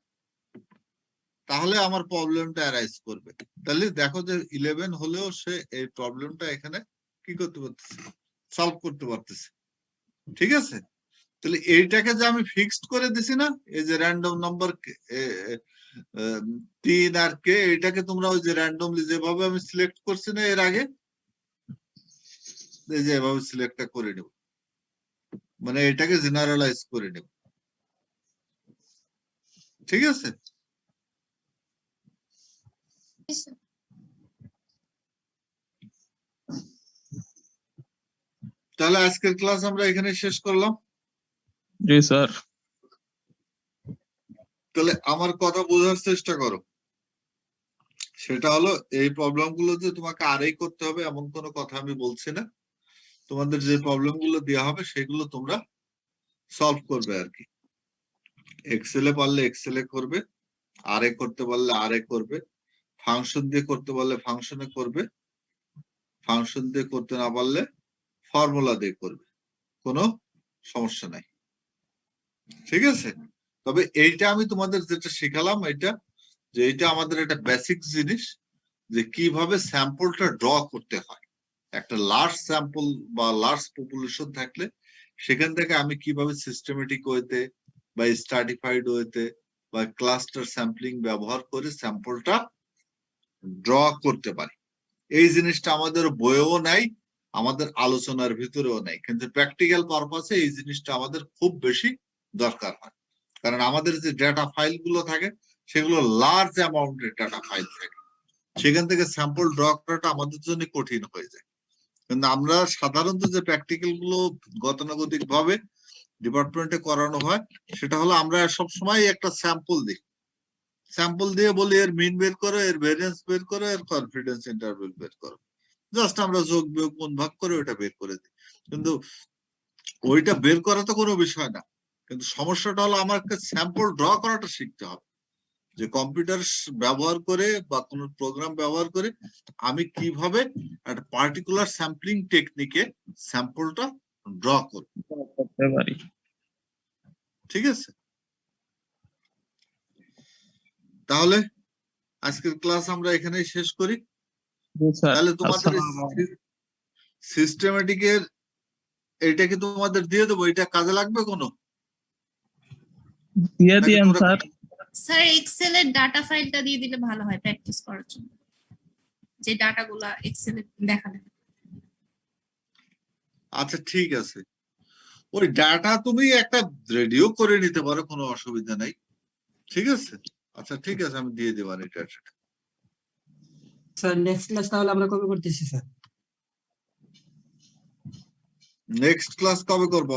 তাহলে আমার প্রবলেমটা অ্যারাইজ করবে। তাহলে দেখো যে 11 হলেও সে এই প্রবলেমটা এখানে কি করতে পারতেছে? সলভ করতে পারতেছে। ঠিক আছে? তাহলে এইটাকে যে আমি ফিক্সড করে দিছি না, এই যে র্যান্ডম নাম্বার 3 আর কে, এটাকে তোমরা ওই যে র্যান্ডমলি যেভাবে আমি সিলেক্ট করছি না এর আগে, এই যে এভাবে সিলেক্টটা করে নেব, মানে এটাকে জেনারেলাইজ করে নেব। ঠিক আছে? তাহলে আজকের ক্লাস আমরা এখানে শেষ করলাম। জি স্যার। তাহলে আমার কথা বোঝার চেষ্টা করো। সেটা হলো এই প্রবলেম গুলো যে তোমাকে আরই করতে হবে এমন কোনো কথা আমি বলছি না। তোমাদের যে প্রবলেম গুলো দেওয়া হবে সেগুলো তোমরা সলভ করবে আর কি। এক্সেলে পারলে এক্সেলে করবে, আরে করতে পারলে আরে করবে, ফাংশন দিয়ে করতে পারলে ফাংশনে করবে, ফাংশন দিয়ে করতে না পারলে ফর্মুলা দিয়ে করবে, কোনো সমস্যা নাই। ঠিক আছে? তবে এইটা আমি তোমাদের যেটা শেখালাম এটা যে এটা আমাদের একটা বেসিক জিনিস যে কিভাবে স্যাম্পলটা ড্র করতে হয়। একটা লার্জ স্যাম্পল বা লার্জ পপুলেশন থাকলে সেখান থেকে আমি কিভাবে সিস্টেমেটিক ওয়েতে বা স্ট্র্যাটিফাইড ওয়েতে বা ক্লাস্টার স্যাম্পলিং ব্যবহার করে স্যাম্পলটা ড্র করতে পারি। এই জিনিসটা আমাদের বইয়েও নাই, আমাদের আলোচনার ভিতরেও নাই, কিন্তু প্র্যাকটিক্যাল পারপাসে এই জিনিসটা আমাদের খুব বেশি দরকার হয়। কারণ আমাদের যে ডেটা ফাইল গুলো থাকে সেগুলো লার্জ অ্যামাউন্টের ডেটা ফাইল থাকে, সেখান থেকে স্যাম্পল ড্র করাটা আমাদের জন্য কঠিন হয়ে যায়। কিন্তু আমরা সাধারণত যে প্র্যাকটিক্যাল গুলো গতানুগতিক ভাবে ডিপার্টমেন্টে করানো হয় সেটা হলো আমরা সব সময় একটা স্যাম্পল দিই, স্যাম্পল দিয়ে বলি এর মিন বের করো, এর ভেরিয়েন্স বের করো, এর কনফিডেন্স ইন্টারভ্যাল বের করো, জাস্ট আমরা যোগ বিয়োগ গুণ ভাগ করে ওটা বের করে দিই। কিন্তু ওইটা বের করা তো কোনো বিষয় না, কিন্তু সমস্যাটা হলো আমাকে স্যাম্পল ড্র করাটা শিখতে হবে, যে কম্পিউটার ব্যবহার করে বা কোনো প্রোগ্রাম ব্যবহার করে আমি কিভাবে একটা পার্টিকুলার স্যাম্পলিং টেকনিকে স্যাম্পলটা ড্র করব। করতে পারি। ঠিক আছে? তাহলে আজকের ক্লাস আমরা এখানেই শেষ করি। জি স্যার। তাহলে তোমাদের আসসালামু আলাইকুম। সিস্টেমেটিকের এইটা কি তোমাদের দিয়ে দেবো? এটা কাজে লাগবে কোনো? দিয়ে নাকি দিয়েন তোমরা স্যার। স্যার এক্সেলের ডাটা ফাইলটা দিয়ে দিলে ভালো হয় প্র্যাকটিস করার জন্য, যে ডাটাগুলো এক্সেলে দেখালে। আচ্ছা ঠিক আছে, ওই ডাটা তুমি একটা রেডিও করে নিতে পারো, কোনো অসুবিধা নাই। ঠিক আছে? আচ্ছা ঠিক আছে, আমি দিয়ে দেবো এটা। স্যার নেক্সট ক্লাস তাহলে আমরা কবে করতেছি স্যার? নেক্সট ক্লাস কবে করবো?